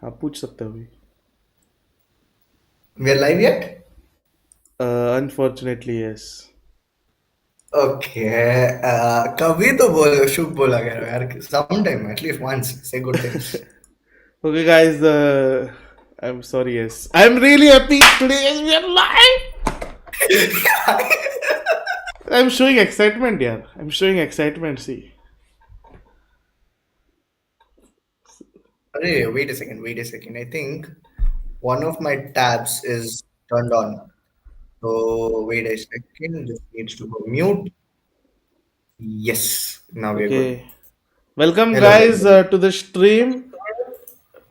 आप पूछ सकते हो अभी. We are live yet? Unfortunately, yes. Okay. कभी तो बोलो शुभ बोला करो यार. Sometime, at least once, say good things. Okay, guys. I'm sorry. Yes, I'm really happy today. We are live. I'm showing excitement, yeah. I'm showing excitement. See. Arey, wait a second. Wait a second. I think one of my tabs is turned on. So wait a second. This needs to go mute. Yes. Now we're good. Okay. Welcome, Hello, guys, hello. to the stream.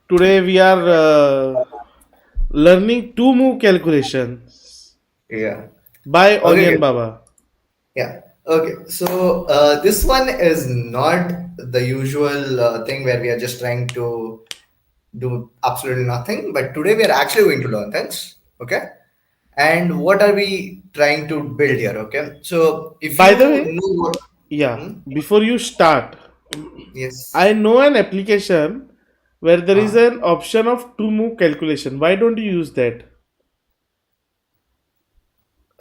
Today we are learning two move calculations Yeah. by Okay. Onion Okay. Baba. Yeah. Okay. So this one is not the usual thing where we are just trying to do absolutely nothing. But today we are actually going to learn things. Okay. And what are we trying to build here? Okay. So if By you the way, know what, yeah. hmm, Before you start, yes, I know an application where there is uh, an option of two move calculation. Why don't you use that?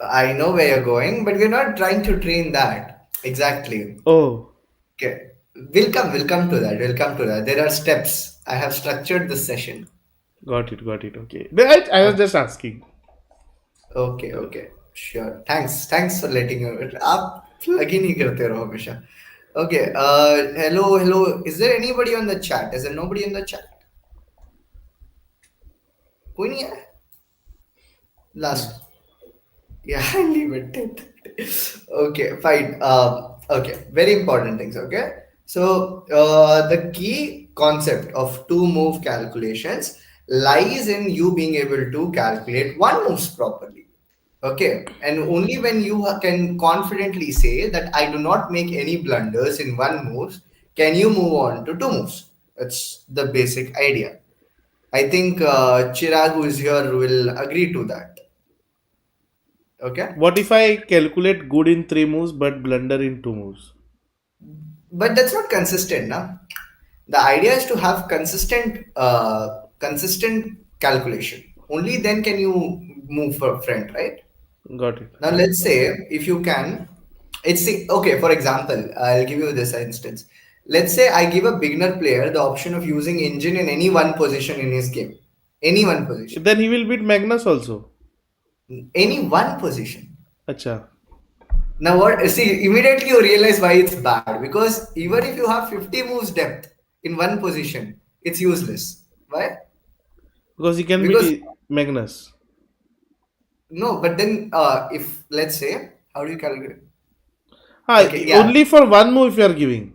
I know where you're going, but we're not trying to train that exactly. Oh, Okay. We'll come to that. We'll come to that. There are steps. I have structured this session. got it, got it. Okay. I was just asking. Okay, okay, sure. Thanks for letting me. आप plug ही नहीं करते रहो हमेशा. Okay. Hello. Is there anybody on the chat? Is there nobody in the chat? कोई नहीं है? No. Last. Yeah, I leave it. Okay, fine. Okay, very important things. Okay, so the key concept of two move calculations lies in you being able to calculate one moves properly. Okay, and only when you can confidently say that I do not make any blunders in one moves, can you move on to two moves. That's the basic idea. I think Chirag, who is here, will agree to that. Okay. What if I calculate good in three moves but blunder in two moves? But that's not consistent, now. The idea is to have consistent calculation. Only then can you move for front, right? Got it. Now let's say if you can, okay. For example, I'll give you this instance. Let's say I give a beginner player the option of using engine in any one position in his game, any one position, Then he will beat Magnus also. any one position. Acha. Now what? See, immediately you realize why it's bad, because even if you have 50 moves depth in one position, it's useless. Why? Because he can Because beat Magnus. no, but then if let's say, how do you calculate? Ah, Okay, yeah, only for one move you are giving.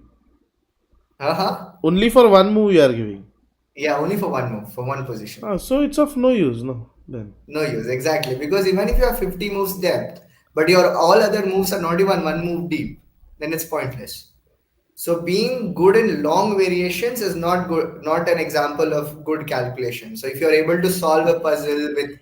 uh-huh. Only for one move you are giving. Yeah, only for one move, for one position. Ah, so it's of no use, no? Then. No use, exactly. Because even if you have 50 moves depth, but your all other moves are not even one move deep, then it's pointless. So being good in long variations is not good, not an example of good calculation. So if you're able to solve a puzzle with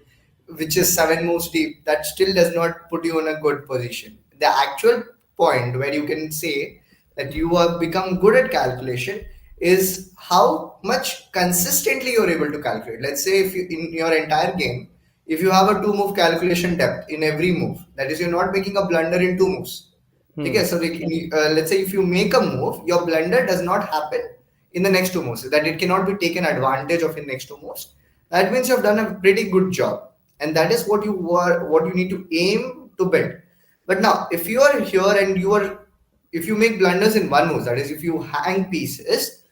which is seven moves deep, that still does not put you in a good position. The actual point where you can say that you have become good at calculation is how much consistently you're able to calculate. Let's say if you in your entire game, if you have a two move calculation depth in every move, that is, you're not making a blunder in two moves. Hmm. Okay, so like, let's say if you make a move, your blunder does not happen in the next two moves, that it cannot be taken advantage of in next two moves. That means you have done a pretty good job, and that is what you need to aim to build. But now, if you are here and if you make blunders in one move, that is, if you hang pieces,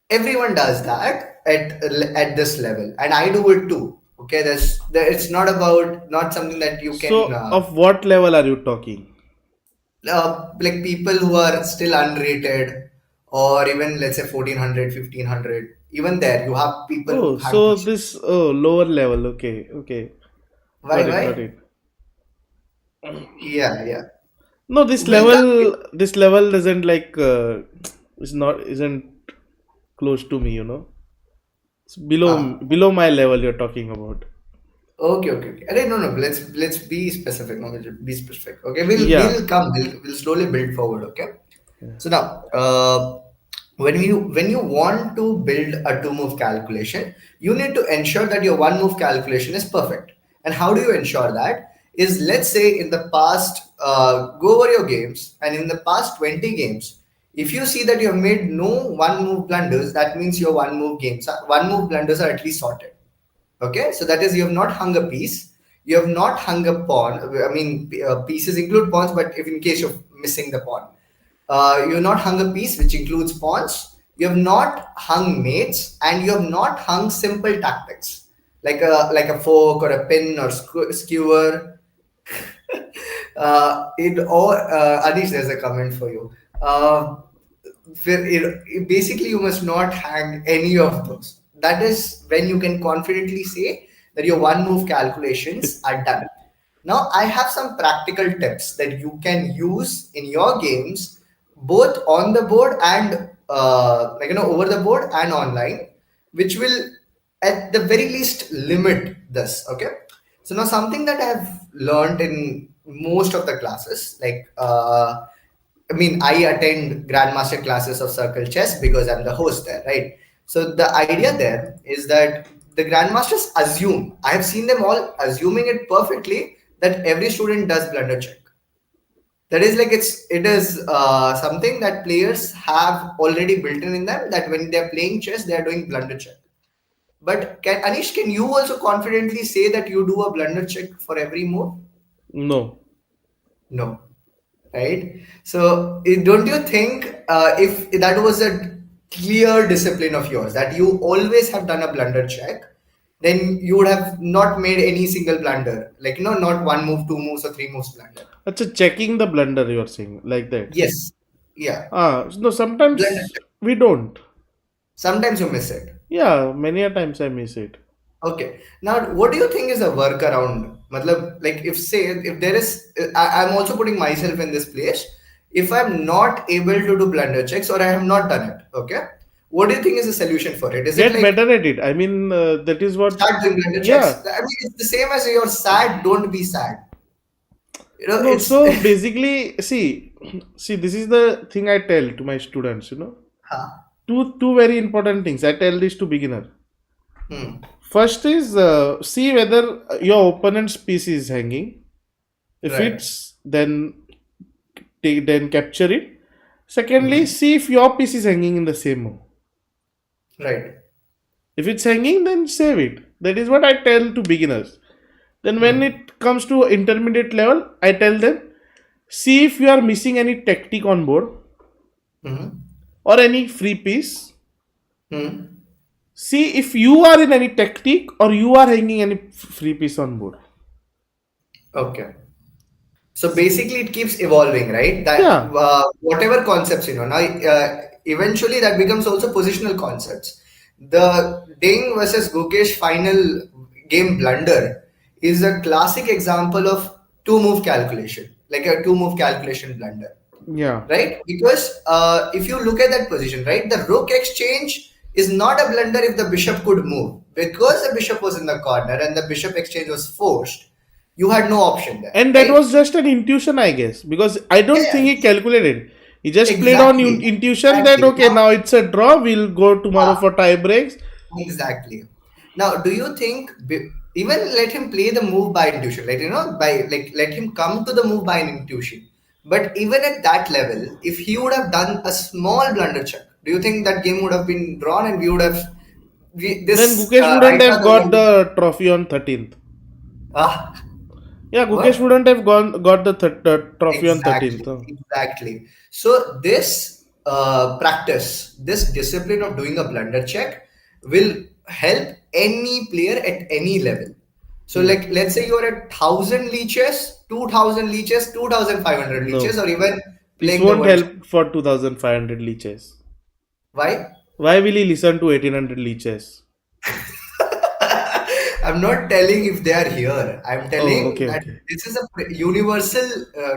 everyone does that at this level, and I do it too. Okay, it's not about not something that you can. So, of what level are you talking? Like people who are still unrated, or even let's say 1400, 1500, even there you have people Oh, who hang so pieces. this lower level. Okay, okay. Why Got it, got why it. Yeah. No, We'll come. this level doesn't like, is not, isn't close to me, you know? It's Ah, below my level you're talking about. okay. No, let's be specific. No, we'll be specific. Okay, we'll Yeah. we'll come. We'll slowly build forward. Okay. Yeah. So now, when you want to build a two move calculation, you need to ensure that your one move calculation is perfect. And how do you ensure that? Is, let's say, in the past, go over your games, and in the past 20 games, if you see that you have made no one move blunders, that means your one move blunders are at least sorted. Okay, so that is, you have not hung a piece, you have not hung a pawn. I mean, pieces include pawns, but if in case you're missing the pawn, you have not hung a piece, which includes pawns. You have not hung mates, and you have not hung simple tactics like a fork or a pin or skewer. It or Anish, there's a comment for you. Basically, you must not hang any of those. That is when you can confidently say that your one move calculations are done. Now, I have some practical tips that you can use in your games, both on the board and over the board and online, which will at the very least limit this. Okay, so now something that I've learned in most of the classes, I mean, I attend Grandmaster classes of Circle Chess because I'm the host there, right? So the idea there is that the Grandmasters assume, I have seen them all assuming it perfectly, that every student does blunder check. That is like it is something that players have already built in them, that when they're playing chess, they're doing blunder check. But Anish, can you also confidently say that you do a blunder check for every move? No. No. Right? So, don't you think if that was a clear discipline of yours, that you always have done a blunder check, then you would have not made any single blunder, like, not one move, two moves, or three moves blunder. That's a checking the blunder you're saying like that. Yes. Yeah. No, Blunder sometimes check. we don't. Sometimes you miss it. Yeah, many a times I miss it. Okay. Now, what do you think is a workaround? Matlab, like, if there is, I'm also putting myself in this place. If I'm not able to do blunder checks, or I have not done it, okay, what do you think is the solution for it? Is it Get like better at it. I mean, that is what. start doing blunder Yeah. checks? I mean, it's the same as you're sad, don't be sad. No, It's, so basically, see, this is the thing I tell to my students, huh, Two very important things. I tell this to beginner. hmm, First is see whether your opponent's piece is hanging. If right, it's then capture it. Secondly, hmm, see if your piece is hanging in the same move. right, If it's hanging, then save it. That is what I tell to beginners. Then when hmm, it comes to intermediate level, I tell them see if you are missing any tactic on board hmm, or any free piece. hmm, See if you are in any tactic or you are hanging any free piece on board. okay. So basically, it keeps evolving, right? That Yeah, whatever concepts, now eventually that becomes also positional concepts. The Ding versus Gukesh final game blunder is a classic example of two move calculation, like a two move calculation blunder, yeah. right? Because if you look at that position, right, the rook exchange is not a blunder if the bishop could move, because the bishop was in the corner and the bishop exchange was forced. You had no option there, And that right? was just an intuition, I guess, because I don't think he Yes, calculated. He just played on exactly, intuition that exactly. okay, now it's a draw. We'll go tomorrow Ah, for tie breaks. exactly. Now, do you think even let him play the move by intuition, by like let him come to the move by an intuition? But even at that level, if he would have done a small blunder check, do you think that game would have been drawn, and we would have Then this Gukesh wouldn't right now have the got world? the trophy on 13th. Ah, Yeah, Gukesh what? wouldn't have got the trophy on 13th. Exactly, exactly. So this practice, this discipline of doing a blunder check will help any player at any level. So Hmm. like let's say you're at 1,000 leeches, 2,000 leeches, 2,500 leeches, No, or even this playing the won't world champ. help for 2500 leeches. Why? Why will he listen to 1800 leeches? I'm not telling if they are here. I'm Oh, telling okay, that okay. this is a universal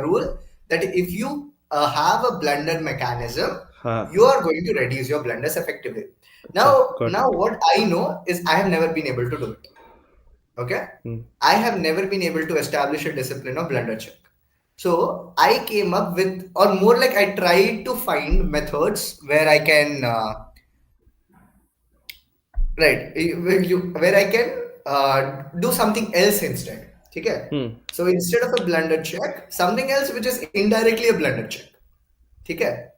rule, that if you have a blunder mechanism, Ha, you are going to reduce your blunders effectively. acha, got Now it. what I know is I have never been able to do it. Okay, Hmm. I have never been able to establish a discipline of blunder check. So I came up with, or more like I tried to find methods where I can, right, where I can do something else instead. Okay. Hmm. So instead of a blunder check, something else which is indirectly a blunder check. Okay.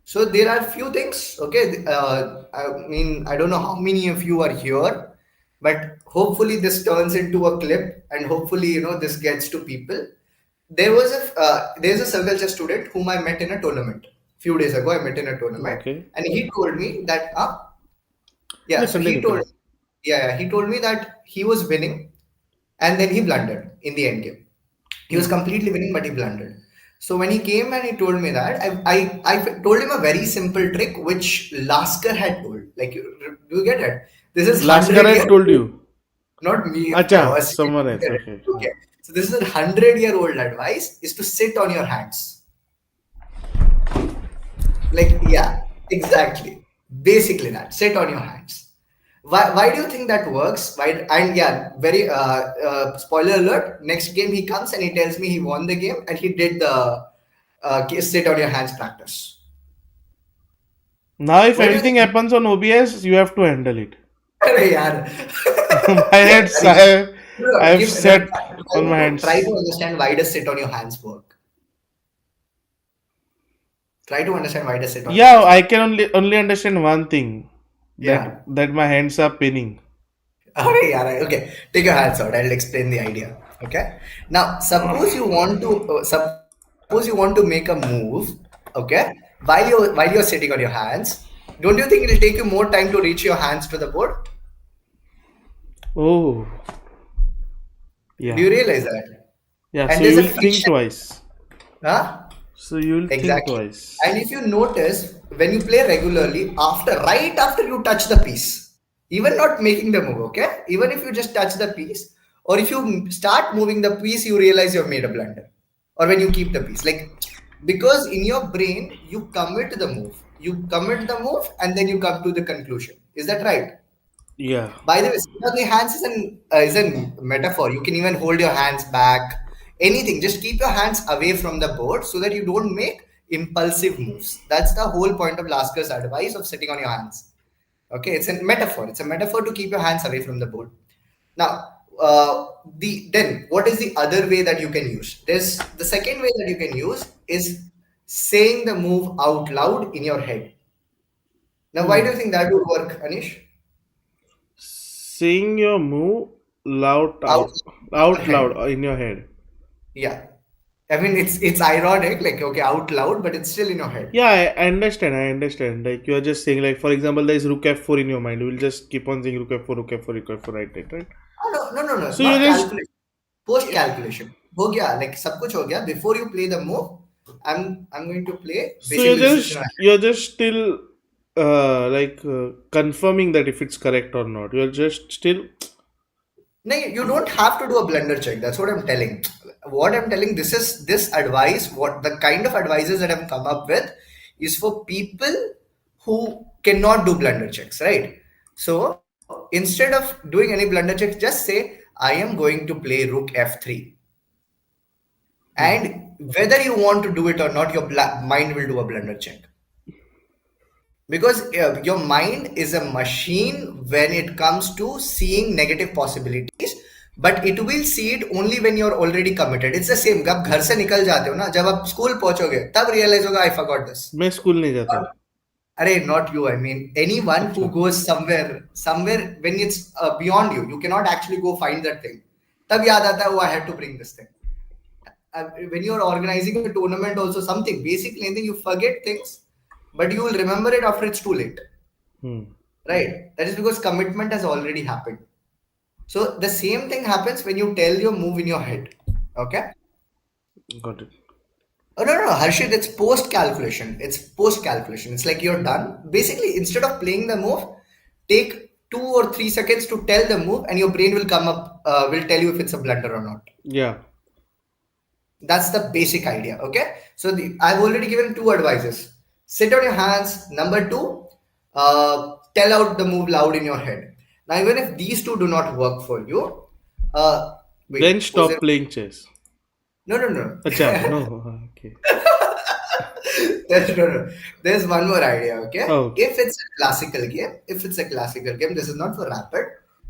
So there are few things. Okay. I mean, I don't know how many of you are here, but hopefully this turns into a clip, and hopefully this gets to people. There's a circle chess student whom I met in a tournament few days ago. I met in a tournament, Okay. and he told me that yeah. Yeah, So he continue, told continue. yeah, he told me that he was winning, and then he blundered in the end game. He was Hmm. completely winning, but he blundered. So when he came and he told me that, I told him a very simple trick which Lasker had told. Like, do you get it? This is Last guy 100 year, had told you. not me. I Acha, was someone else. Okay. Huh. okay. So this is a 100-year-old advice: is to sit on your hands. Like, yeah, exactly. Basically that. Sit on your hands. Why do you think that works? Why? And yeah, very spoiler alert. Next game he comes and he tells me he won the game and he did the sit on your hands practice. Now, if Why do you anything think? happens on OBS, you have to handle it. अरे यार. My Yeah, hands, Harish. I No, have give, no, set on my try hands. to understand why does sit on your hands work. Try to understand why does sit on your Yeah, hands I work. can only understand one thing, Yeah. that my hands are pinning. Okay, yeah, okay. Take your hands out. I'll explain the idea. Okay. Now, suppose you want to make a move. Okay. While you're sitting on your hands, don't you think it'll take you more time to reach your hands to the board? Oh, Do yeah, you realize that? yeah. So And you there's a will think friction. twice. Huh? So you will think Exactly. twice. And if you notice, when you play regularly, right after you touch the piece, even not making the move, okay? Even if you just touch the piece, or if you start moving the piece, you realize you've made a blunder. Or when you keep the piece. Like, because in your brain, you commit the move. You commit the move and then you come to the conclusion. Is that right? Yeah. By the way, sit on the hands is a metaphor. You can even hold your hands back. Anything. Just keep your hands away from the board so that you don't make impulsive moves. That's the whole point of Lasker's advice of sitting on your hands. Okay, it's a metaphor. It's a metaphor to keep your hands away from the board. Now, then what is the other way that you can use? There's the second way that you can use is saying the move out loud in your head. Now, why do Hmm. you think that would work, Anish? Saying your move Out in your out head. loud in your head. Yeah. I mean, it's ironic, like okay, out loud, but it's still in your head. Yeah, I understand. I understand. Like you are just saying, like for example, there is Rook F4 in your mind. You will just keep on saying Rook F4, Rook F4, Rook F4, right, right, right. Oh, no, no, no, no, So you not just calculation. Post calculation. हो गया, like सब कुछ हो गया. Before you play the move, I'm going to play. so Basically, this is in my head. you're just still confirming that if it's correct or not. You're just still No, you don't have to do a blunder check. That's what I'm telling. What I'm telling, this advice. What the kind of advices that I've come up with is for people who cannot do blunder checks, right? So instead of doing any blunder checks, just say I am going to play Rook F3, hmm, and whether you want to do it or not, your mind will do a blunder check, because your mind is a machine when it comes to seeing negative possibilities, but it will see it only when you're already committed. It's the same. जब घर से निकल जाते हो ना, जब आप school पहुंचोगे तब रियलाइज होगा आई फॉरगॉट दिस. मैं स्कूल नहीं जाता. अरे not you, I mean anyone who अच्छा. goes somewhere when it's beyond you cannot actually go find that thing. तब याद आता है, oh, I had to bring this thing. When you're organizing a tournament, also something, basically anything, you forget things, but you will remember it after it's too late. Hmm. Right? That is because commitment has already happened. So the same thing happens when you tell your move in your head. Okay? Got it. Oh, no, no, no, Harshit, it's post calculation. It's post calculation. It's like you're done. Basically, instead of playing the move, take 2 or 3 seconds to tell the move, and your brain will come up, will tell you if it's a blunder or not. Yeah. That's the basic idea. Okay. So I've already given two advices. Sit on your hands. Number two, tell out the move loud in your head. Now, even if these two do not work for you, Then wait, was stop there? playing chess. No, no, no. Acha, no. Okay. No. There's one more idea, okay? Oh, okay. If it's a classical game, this is not for rapid.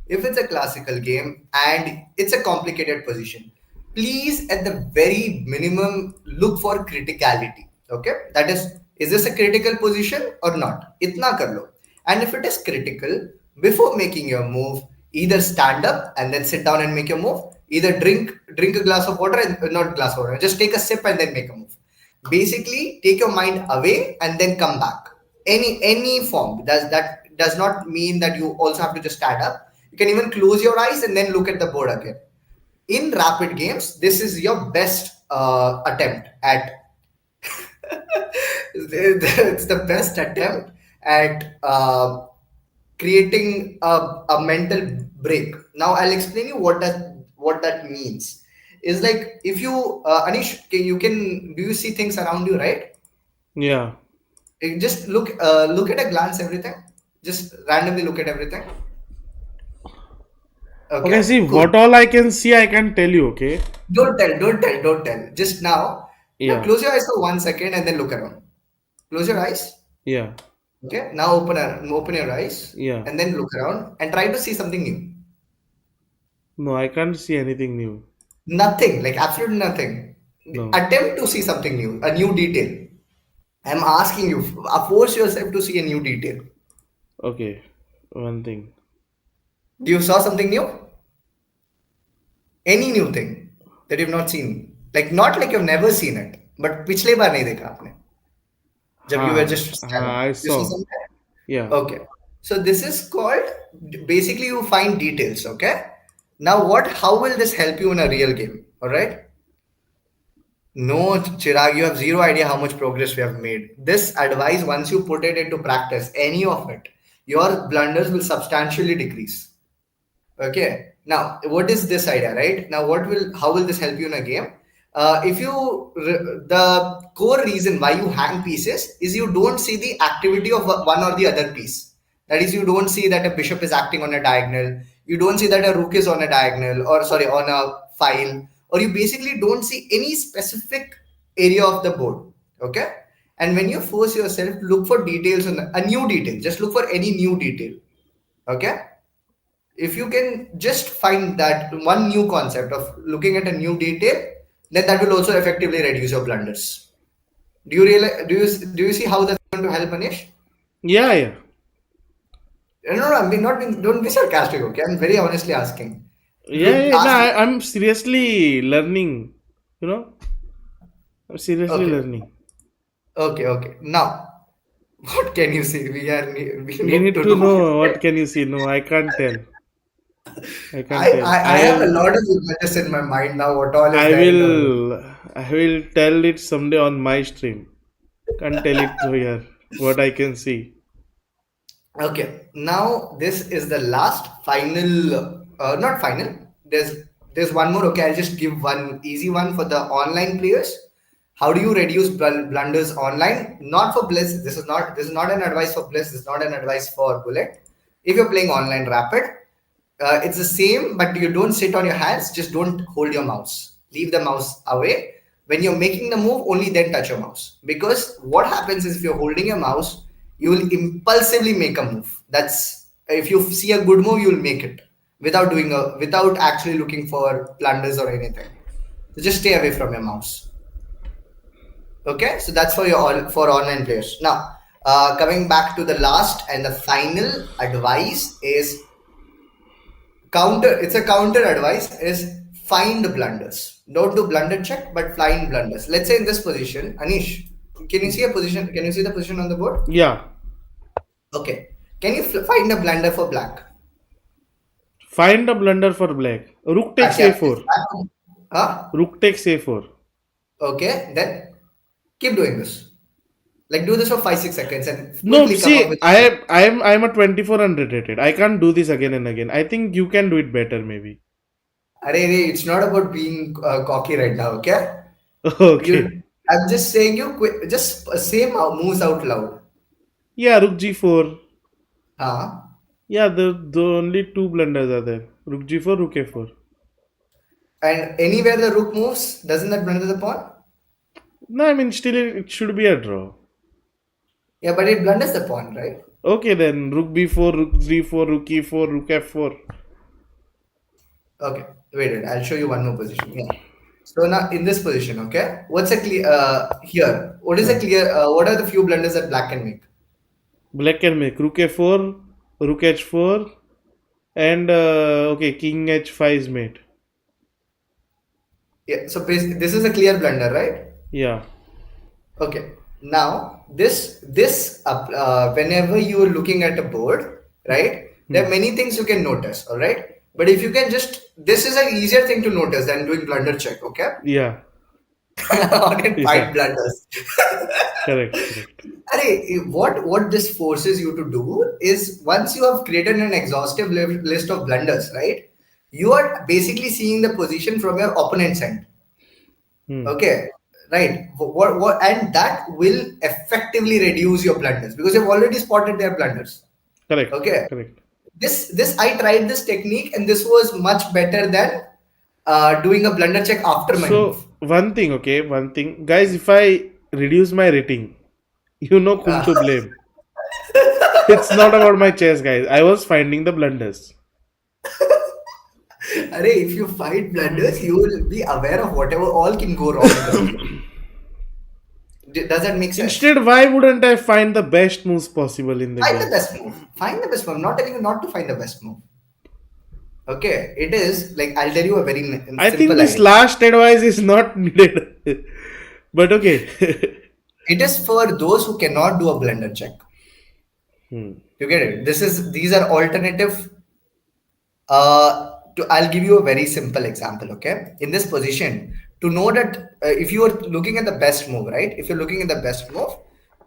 If it's a classical game and it's a complicated position, please at the very minimum look for criticality. Okay? That is this a critical position or not? Itna kar lo. And if it is critical, before making your move, either stand up and then sit down and make your move, either drink a glass of water and not glass of water, just take a sip and then make a move. Basically take your mind away and then come back. Any form does not mean that you also have to just stand up. You can even close your eyes and then look at the board again. In rapid games, this is your best attempt at it's the best attempt at creating a mental break. Now I'll explain you what that means. Is like if you Anish, you can do you see things around you, right? Yeah. Just look at a glance everything. Just randomly look at everything. Okay, Okay, see, cool. what all I can see, I can tell you, okay? Don't tell. Just now Yeah. close your eyes for 1 second and then look around. Close your eyes. Yeah. Okay, now open your eyes Yeah. and then look around and try to see something new. No, I can't see anything new. Nothing, like absolutely nothing. No. Attempt to see something new, a new detail. I'm asking you, force yourself to see a new detail. Okay. One thing. You saw something new? Any new thing that you've not seen? Like not like you've never seen it, but पिछले बार नहीं देखा आपने जब you were Ha. just Ha. scanning. I You see saw. something? Yeah. Okay. So this is called basically you find details. Okay. Now what? How will this help you in a real game? All right. No, Chirag, you have zero idea how much progress we have made. This advice, once you put it into practice, any of it, your blunders will substantially decrease. Okay. Now, what is this idea, right? Now, how will this help you in a game? The core reason why you hang pieces is you don't see the activity of one or the other piece. That is, you don't see that a bishop is acting on a diagonal. You don't see that a rook is on a diagonal, or sorry, on a file, or you basically don't see any specific area of the board. Okay. And when you force yourself, look for details on a new detail. Just look for any new detail. Okay, if you can just find that one new concept of looking at a new detail, then that will also effectively reduce your blunders. Do you realize? Do you see how that's going to help, Anish? Yeah. Yeah. No, I'm being, not being, don't be sarcastic. Okay, I'm very honestly asking. Yeah. Yeah. No, Ask. I'm seriously learning. You know, I'm seriously Okay, learning. okay. Now, what can you see? We You need need to to know. know what can you see. No, I can't tell. I can't I, tell. I I have a lot of images in my mind now. What all is I there in the room? will. I will tell it someday on my stream. Can't tell it through here. What I can see. Okay, now this is the last final, not final. There's one more. Okay, I'll just give one easy one for the online players. How do you reduce blunders online? Not for Bliss. This is not an advice for Bliss. This is not an advice for Bullet. If you're playing online rapid, it's the same, but you don't sit on your hands. Just don't hold your mouse. Leave the mouse away. When you're making the move, only then touch your mouse. Because what happens is if you're holding your mouse, you will impulsively make a move. That's if you see a good move, you'll make it without actually looking for blunders or anything. So just stay away from your mouse. Okay, so that's for for online players. Now, coming back to the last and the final advice is counter. It's a counter advice is find blunders. Don't do blunder check, but find blunders. Let's say in this position, Anish, can you see a position? Can you see the position on the board? Yeah. Okay. Can you find a blunder for black? Find a blunder for black. Rook takes Acha, is a4. that, huh? Rook takes a4. Okay, then keep doing this. Like do this for 5 6 seconds and No, quickly come up see, with a check. I'm a 2400 rated. I can't do this again and again. I think you can do it better, maybe. It's not about being cocky right now, okay? Okay. You, I'm just saying you quick, just say moves out loud. Yeah, Rook G4. Huh? Yeah, the only two blunders are there. Rook G4, Rook A4. And anywhere the rook moves, doesn't that blunder the pawn? No, I mean still it should be a draw. Yeah, but it blunders the pawn, right? Okay then, rook b4, rook g4, rook e4, rook f4. Okay, wait, I'll show you one more position. Yeah. So now in this position, okay, what's a clear here? What is a Huh. clear? What are the few blunders that black can make? Black can make rook a4, rook h4, and okay, king h5 is mate. Yeah. So this is a clear blunder, right? Yeah. Okay. Now whenever you are looking at a board, right, there Hmm. are many things you can notice. All right. But if you can just, this is an easier thing to notice than doing blunder check. Okay. Yeah. Or can Yeah. fight blunders. Correct. Correct. What this forces you to do is, once you have created an exhaustive list of blunders, right? You are basically seeing the position from your opponent's end. Hmm. Okay, right. And that will effectively reduce your blunders because you've already spotted their blunders. Correct. Okay, Correct. this I tried this technique and this was much better than doing a blunder check after my move. So one thing, okay, one thing, guys. If I reduce my rating, you know whom Uh, to blame. It's not about my chess, guys. I was finding the blunders. if you fight blunders, you will be aware of whatever all can go wrong in the game. Does that make sense? Instead, why wouldn't I find the best moves possible in the Find the game? best move. Find the best move. I'm not telling you not to find the best move. Okay, it is like, I'll tell you a very I think simple this idea. last advice is not needed. But okay. It is for those who cannot do a blender check. Hmm. You get it? These are alternative. I'll give you a very simple example. Okay, in this position, to know that if you are looking at the best move, right? If you're looking at the best move,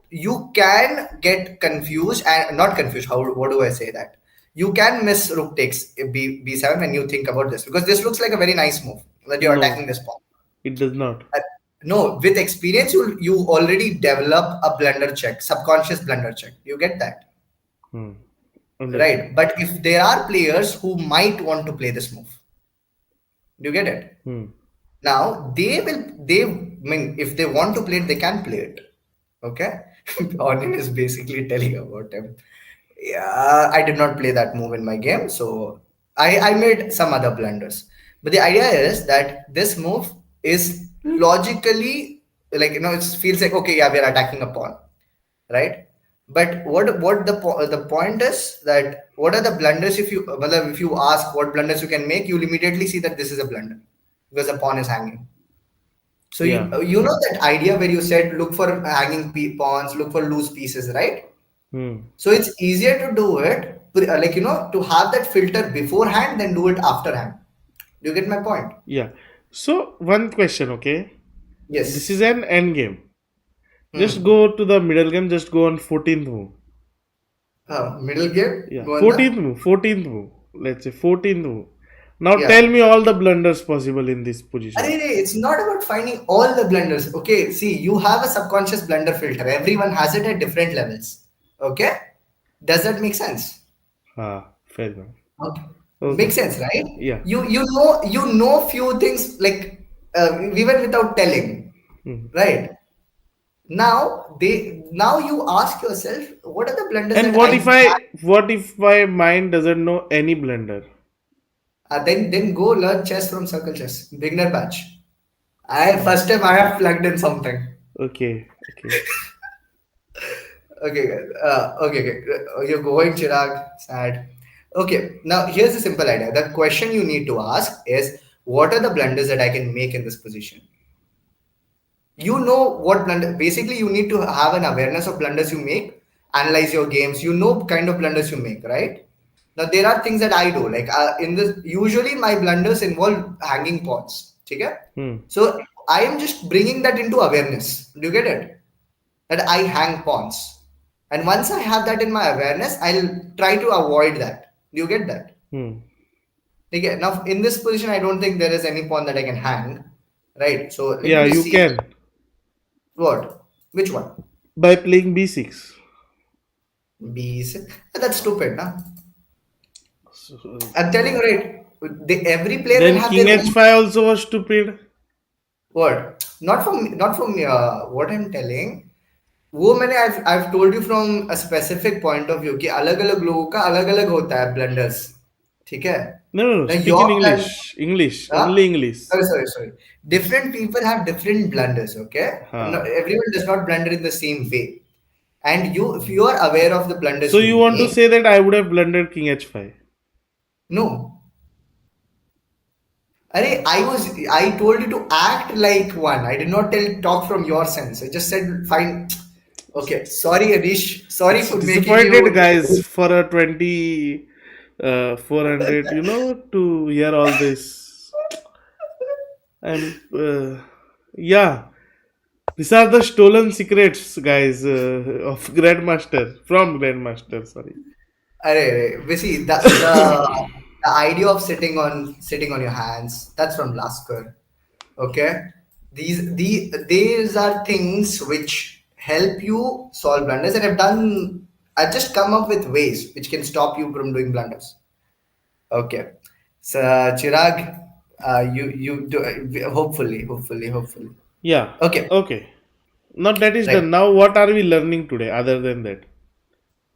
you can get confused and not confused. What do I say that? You can miss rook takes b7 when you think about this, because this looks like a very nice move that you're attacking No, this pawn. it does not. Uh, no, with experience, you already develop a blunder check, subconscious blunder check. You get that? Hmm. Understood. Right. But if there are players who might want to play this move, do you get it? Hmm. Now I mean, if they want to play it, they can play it. Okay. Onion is basically telling about him. Yeah, I did not play that move in my game, so I made some other blunders. But the idea is that this move is logically, like, it feels like, okay, yeah, we are attacking a pawn, right? But the point is that what are the blunders? If you ask what blunders you can make, you'll immediately see that this is a blunder because the pawn is hanging. So Yeah. you know that idea where you said look for hanging pawns, look for loose pieces, right? Hmm. So it's easier to do it, to have that filter beforehand than do it afterhand. Do you get my point? Yeah. So one question, okay. This is Yes. an end game. Just Hmm. go to the middle game. Just go on 14th move. Middle game, Yeah, go on the. 14th move. 14th move. Let's say 14th move. Now tell Yeah. me all the blunders possible in this position. It's not about finding all the blunders. Okay, see, you have a subconscious blunder filter. Everyone has it at different levels. Okay, does that make sense? Ah, fair enough. Okay, Okay. makes sense, right? Yeah. You know few things like even without telling, Hmm. right? Now you ask yourself, what are the blunders And that I can. what if my mind doesn't know any blunder? Then go learn chess from CircleChess beginner batch. I Hmm. first time I have plugged in something. Okay. Okay. Okay, guys. Okay. You're going, Chirag. Sad. Okay, now here's the simple idea. The question you need to ask is, what are the blunders that I can make in this position? You know what blunder. Basically, you need to have an awareness of blunders you make, analyze your games. You know kind of blunders you make, right? Now there are things that I do. Like in this, usually my blunders involve hanging pawns. Okay? Hmm. So I am just bringing that into awareness. Do you get it? That I hang pawns. And once I have that in my awareness, I'll try to avoid that. Do you get that? Hmm. Okay. Now, in this position, I don't think there is any pawn that I can hang. Right. So let me Yeah, just you see can what. Which one? by playing b6. B6. That's stupid, nah? So, I'm telling you, right? every player will Then have King their own. H5 also was stupid. What? Not from what I'm telling. वो मैंने I've told you from a specific point of view कि अलग अलग लोगों का अलग अलग होता है blunders. ठीक है? No, no, no. Now Speak your in blunder. English. English. Huh? Only English. Sorry. Different people have different blunders, okay? No, Huh. everyone does not blunder in the same way. And if you are aware of the So blunders you you want to make, say that I would have blundered King H5? no. I told you to act like one. I did not talk from your sense. I just said, fine. Okay. Sorry, Anish. Sorry It's for making you. disappointed, guys, for a 20 400, to hear all this. I'm, yeah, these are the stolen secrets, guys, of Grandmaster, from Grandmaster, sorry. We see the idea of sitting on your hands. That's from Lasker. Okay, these are things which help you solve blunders, and I've just come up with ways which can stop you from doing blunders. Okay, so Chirag, you do, hopefully. Yeah, Okay, okay. Now that is right. done. Now, what are we learning today other than that?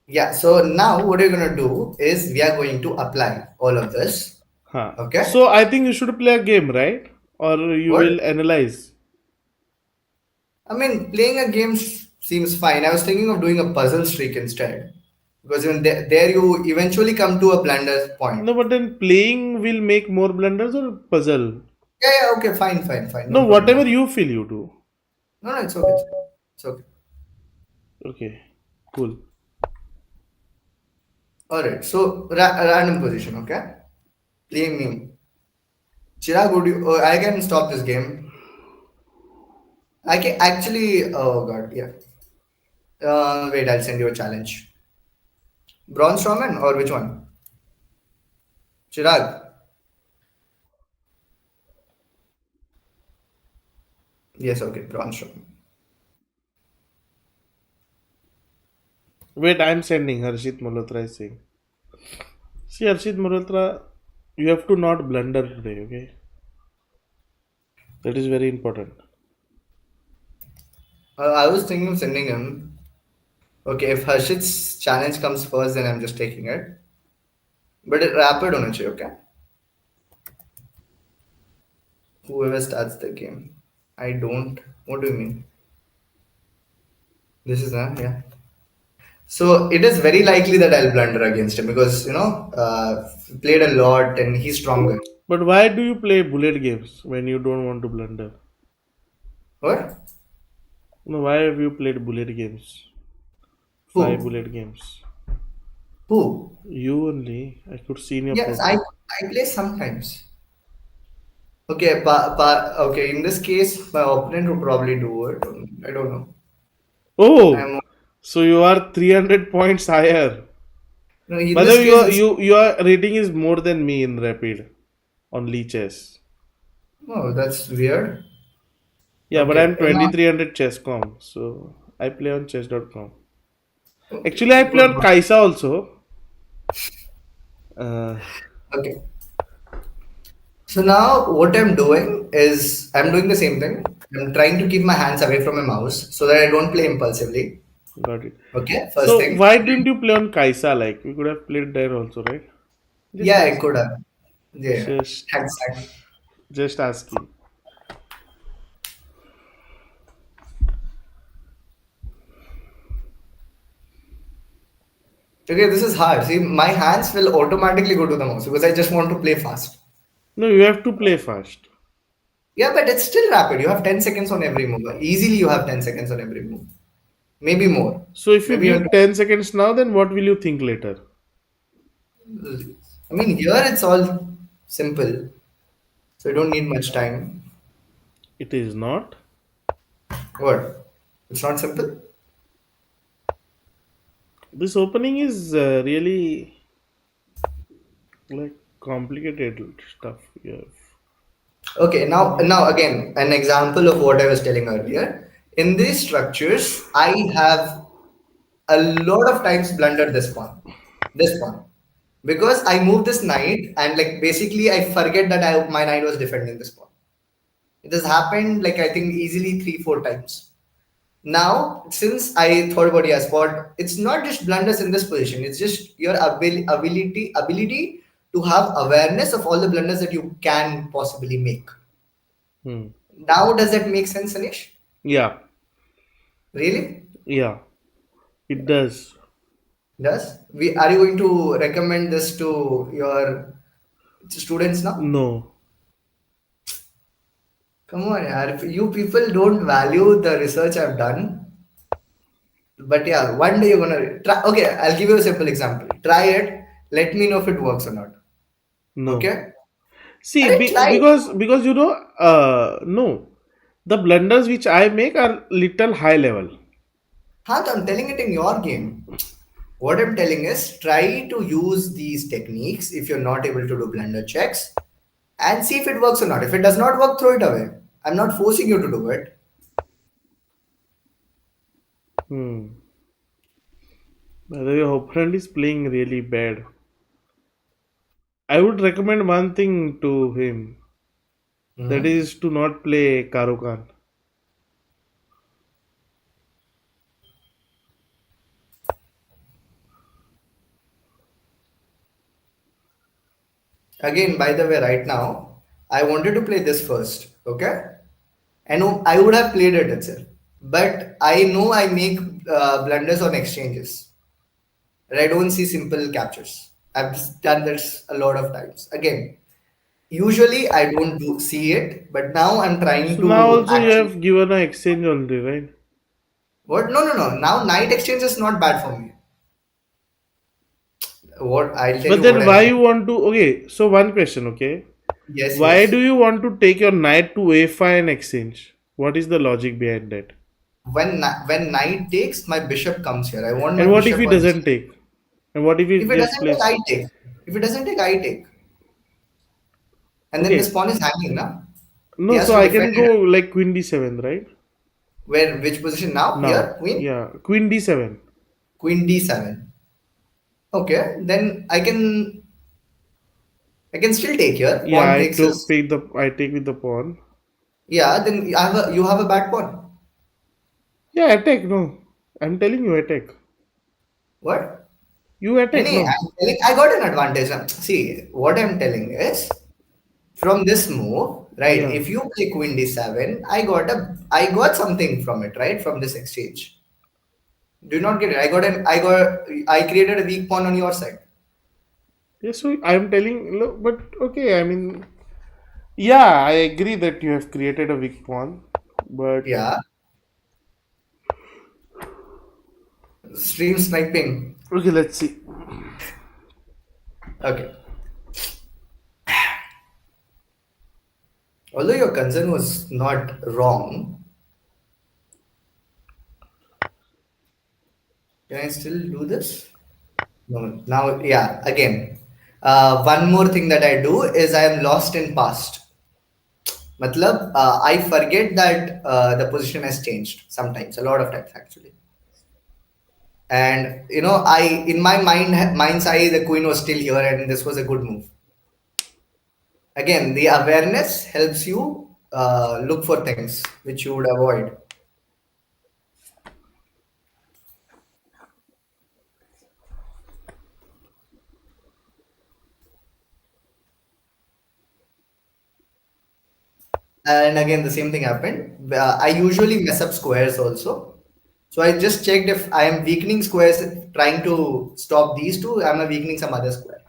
Yeah, so now what we're gonna do is we are going to apply all of this. Huh. Okay, So, I think you should play a game, right? Or you what? will analyze. I mean, playing a game seems fine. I was thinking of doing a puzzle streak instead, because even there you eventually come to a blunder point. No, but then playing will make more blunders or puzzle? Yeah, okay, fine, no No, problem. whatever you feel you do. No, it's okay, it's okay. Okay, cool. All right, so random position, okay? Playing me. Chirag, would you? Oh, I can stop this game. I can actually. Oh God, yeah. Wait, I'll send you a challenge. Bronze Strawman or which one? Chirag. Yes, okay, Bronze Strawman. Wait, I'm sending Harshit Malhotra is saying. See, Harshit Malhotra, you have to not blunder today, okay? That is very important. I was thinking of sending him. Okay, if Harshit's challenge comes first, then I'm just taking it. But it rapid होना चाहिए, okay? Whoever starts the game. I don't. What do you mean? This is yeah. So it is very likely that I'll blunder against him because played a lot and he's stronger. But why do you play bullet games when you don't want to blunder? What? No, why have you played bullet games? Five Who? bullet games. Who? You only. I could see in your Yes, I profile. I play sometimes. Okay, okay. In this case, my opponent would probably do it. I don't know. Oh, I'm so you are 300 points higher. no, in By the this way, case it's your rating is more than me in rapid on chess. oh that's weird. Yeah, but Okay, I'm now 2300 chess.com, so I play on chess.com. okay, Actually, I play on Kaisa also. Uh, okay. So now what I'm doing is I'm doing the same thing. I'm trying to keep my hands away from my mouse so that I don't play impulsively. got it. Okay, first So thing. why didn't you play on Kaisa? Like we could have played there also, right? Just Yeah, I ask. could have. Yeah, Just, exactly. just asking. Okay, this is hard. See, my hands will automatically go to the mouse because I just want to play fast. No, you have to play fast. Yeah, but it's still rapid. You have 10 seconds on every move. Easily, you have 10 seconds on every move. Maybe more. So if you Maybe even. give 10 seconds now, then what will you think later? I mean, here it's all simple. So you don't need much time. It is not. What? It's not simple? This opening is really like complicated stuff. You have. Okay, now again, an example of what I was telling earlier. In these structures, I have a lot of times blundered this one. This one. because I moved this knight and like basically I forget that my knight was defending this pawn. It has happened like I think easily 3 4 times. Now, since I thought about yeah, spot, it's not just blunders in this position. It's just your ability to have awareness of all the blunders that you can possibly make. Hmm. Now, does that make sense, Anish? Yeah, Really? yeah, it does. Does we are you going to recommend this to your students now? No, Come on, yaar. If you people don't value the research I've done. But yeah, one day you're gonna try. Okay, I'll give you a simple example. Try it. Let me know if it works or not. no. Okay? See, Alright, try it. because no, the blunders which I make are little high level. Huh, I'm telling it in your game. What I'm telling is try to use these techniques if you're not able to do blender checks and see if it works or not. If it does not work, throw it away. I'm not forcing you to do it. Hmm. By the way, your opponent is playing really bad. I would recommend one thing to him. That Mhm. is to not play Karukan. Again, by the way, right now, I wanted to play this first. Okay? I know I would have played it itself. But I know I make blunders on exchanges. And I don't see simple captures. I've just done this a lot of times. Again, usually I don't see it, but now I'm trying So now to also you actually. have given an exchange already, right? What? No, no, no. Now night exchange is not bad for me. What I'll tell But you what then I'm why doing. you want to? Okay, so one question. Okay, Yes, why do yes. you want to take your knight to a5 and exchange? What is the logic behind that? When knight takes, my bishop comes here. I want my And what if bishop he on this. doesn't take? And what if he If it just doesn't take, plays? I take. If it doesn't take, I take. And then this Okay, pawn is hanging now. He no, has so to I defend can it. go like queen d7, right? Where which position now? Now, Here, queen, yeah, queen d7. queen d7. Okay, then I can still take here. Yeah, Pawn I takes took is take the I take with the pawn. yeah. Then you have a bad pawn. Yeah, attack. No, I'm telling you, attack. What? You No, attack. no, No. I'm telling I got an advantage. See, what I'm telling is from this move, right? Yeah. If you play queen d7, I got something from it, right? From this exchange. Do you not get it? I created a weak pawn on your side. Yeah. So I'm telling. Look, but okay. I mean, yeah, I agree that you have created a weak pawn, but Yeah, stream sniping. okay. Let's see. Okay. Although your concern was not wrong, can I still do this? No. Now, yeah. Again, one more thing that I do is I am lost in past. Matlab, I forget that the position has changed sometimes, a lot of times actually. And I in my mind's eye, the queen was still here, and this was a good move. Again, the awareness helps you look for things which you would avoid. And again, the same thing happened. I usually mess up squares also. So I just checked if I am weakening squares, trying to stop these two, am I weakening some other square?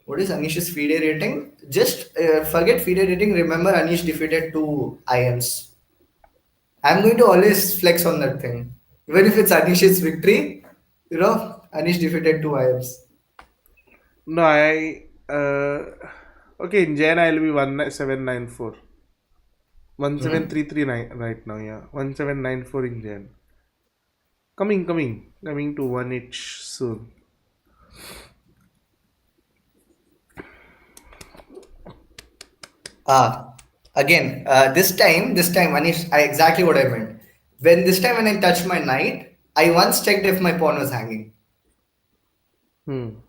What is Anish's FIDE rating? Just forget FIDE rating. Remember, Anish defeated two IMs. I'm going to always flex on that thing. Even if it's Anish's victory, Anish defeated two IMs. No, okay. In Jan, I'll be 1794. 17339 right now. Yeah, 1794 in Jan. Coming to 1H soon. Ah, again, this time, Anish, exactly what I meant. This time when I touched my knight, I once checked if my pawn was hanging. Hmm.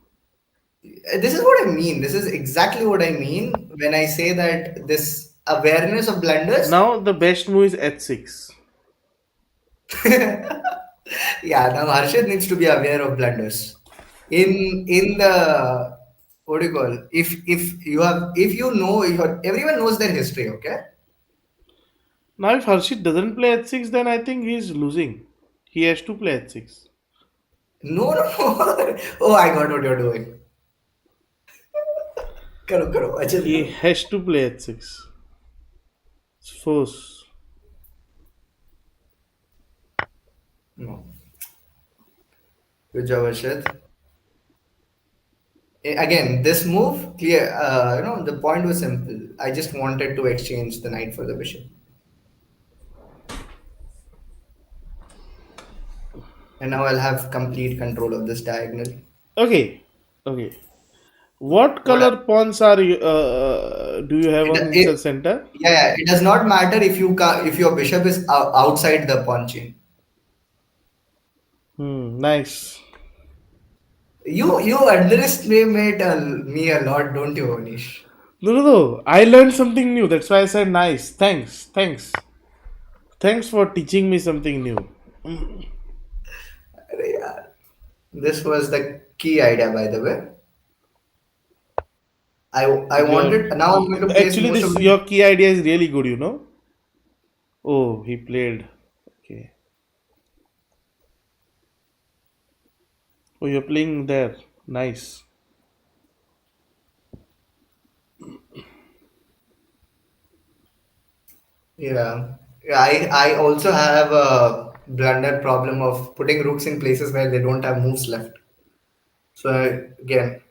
This is what I mean. This is exactly what I mean when I say that this awareness of blunders. Now the best move is h6. Yeah, now Harshit needs to be aware of blunders. In the what do you call? If you know your everyone knows their history, okay? Now if Harshit doesn't play h6, then I think he's losing. He has to play h6. No, no, no. Oh, I got what you're doing. करो करो अचल He करो. has to play h6. Force. No. Good job, Harshit. Again, this move, clear. The point was simple. I just wanted to exchange the knight for the bishop, and now I'll have complete control of this diagonal. Okay. Okay. What What? color pawns are you, do you have It, on it, the center? yeah, yeah, it does not matter if your bishop is outside the pawn chain. Hmm. Nice. You underestimate me a lot, don't you, Onish? No, no, no. I learned something new. That's why I said nice. Thanks. Thanks. Thanks for teaching me something new. अरे यार, this was the key idea, by the way. I Your wanted now I'm going to place actually most this of the. your key idea is really good. You know. Oh, he played. Okay. Oh, you're playing there. Nice. Yeah. Yeah, I also have a blunder problem of putting rooks in places where they don't have moves left. So again,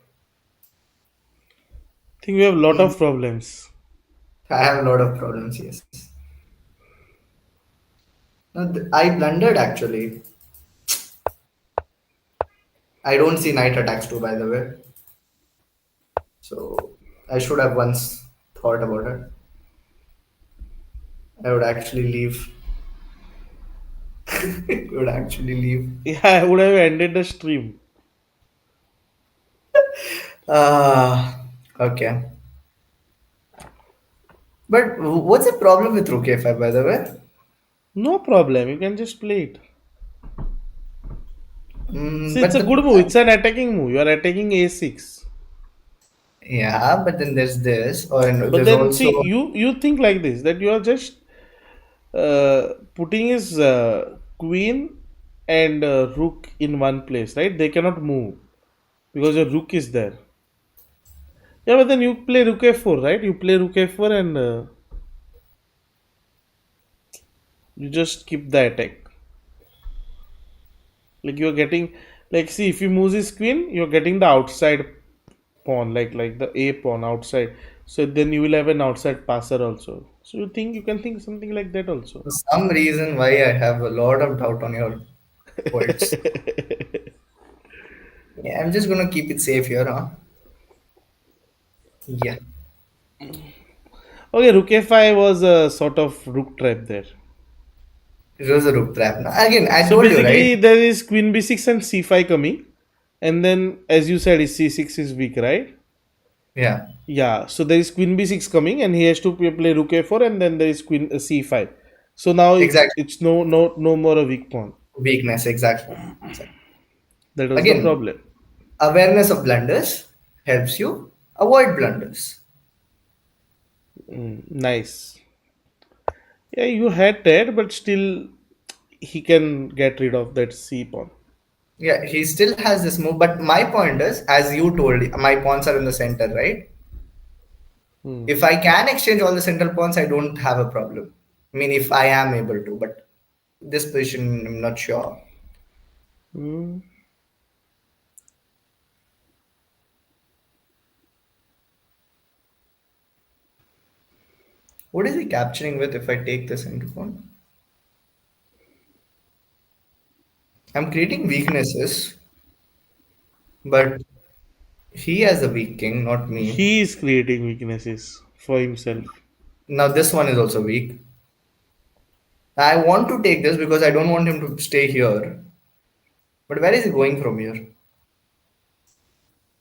I think we have a lot mm, of problems. I have a lot of problems. Yes. No, I blundered actually. I don't see knight attacks too, by the way. So I should have once thought about it. I would actually leave. Would actually leave. Yeah, I would have ended the stream. Okay. But what's the problem with rook a5, by the way? No problem. You can just play it. See, it's But a the good move. It's an attacking move. You are attacking a6. yeah, but then there's this, or But there's then also see, you think like this that you are just putting his queen and rook in one place, right? They cannot move because your rook is there. Yeah, but then you play rook f4, right? You play rook f4 and you just keep the attack. Like you're getting, like see, if you move his queen, you're getting the outside pawn, like the a pawn outside. So then you will have an outside passer also. So you think you can think something like that also. for some reason why I have a lot of doubt on your points. Yeah, I'm just gonna keep it safe here, huh? Yeah, Okay, rook f5 was a sort of rook trap there. it was a rook trap. Now, again, I So told you, right? basically, there is queen b6 and c5 coming, and then as you said, c6 is weak, right? Yeah, Yeah. So there is queen b6 coming, and he has to play rook a4, and then there is queen c5. So now exactly. it's no more a weak pawn. Weakness, exactly. Exactly. That was the Again, problem. awareness of blunders helps you avoid blunders. Nice. Yeah, you had that, but still he can get rid of that c pawn. Yeah, he still has this move, but my point is, as you told, my pawns are in the center, right? Hmm. If I can exchange all the central pawns, I don't have a problem. I mean, if I am able to, but this position, I'm not sure. Hmm. What is he capturing with if I take the central pawn? I'm creating weaknesses, but he has a weak king, not me. He is creating weaknesses for himself. Now this one is also weak. I want to take this because I don't want him to stay here. But where is he going from here?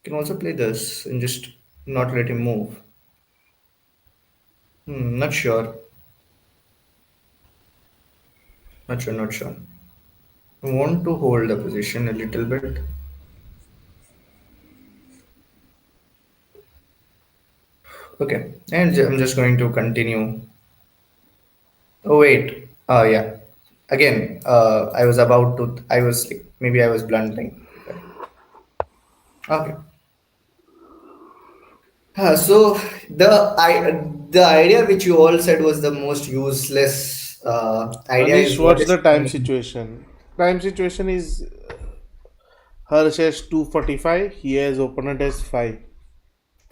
Can also play this and just not let him move. Not sure. Not sure. Not sure. I want to hold the position a little bit. Okay, and I'm just going to continue. Oh wait. Yeah. Again, I was about to. I was like, maybe I was blundering. Okay. So the idea which you all said was the most useless idea Anish, is what what's is the time coming. situation? Time situation is Harsh has 245, he has opponent as 5.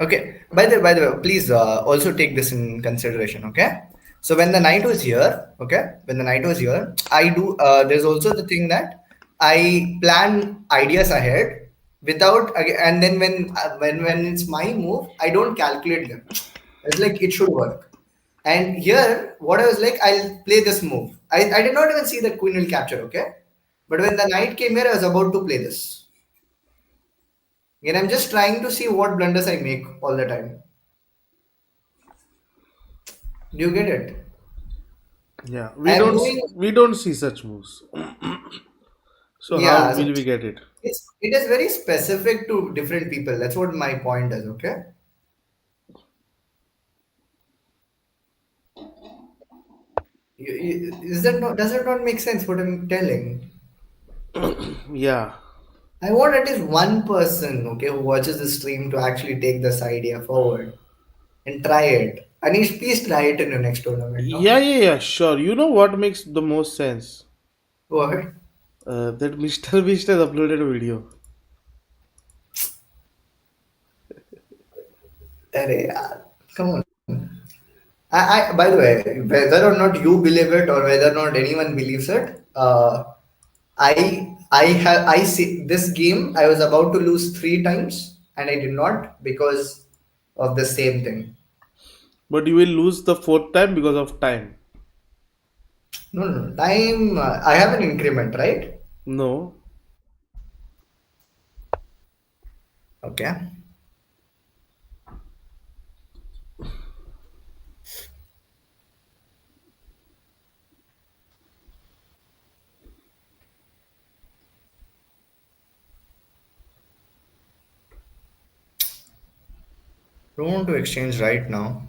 Okay. By the way, please also take this in consideration. Okay. So when the knight was here, okay, when the knight was here, I do. There's also the thing that I plan ideas ahead without and then when it's my move, I don't calculate them. It's like it should work. And here, what I was like, I'll play this move. I did not even see that queen will capture. Okay. But when the knight came here, I was about to play this. And I'm just trying to see what blunders I make all the time. Do you get it? Yeah, I am doing, we don't see such moves. So how yeah. So will we get it? it is very specific to different people. That's what my point is. Okay. Is that not? Does it not make sense? What I'm telling? Yeah. I want at least one person, okay, who watches the stream to actually take this idea forward and try it. Anish, please try it in your next tournament. No. Yeah, sure. You know what makes the most sense? What? That Mr. Beast has uploaded a video. Arey yaar. Come on. By the way, whether or not you believe it or whether or not anyone believes it, I see this game. I was about to lose three times, and I did not because of the same thing. But you will lose the fourth time because of time. No, no, no. Time. I have an increment, right? No. Okay. Don't want to exchange right now,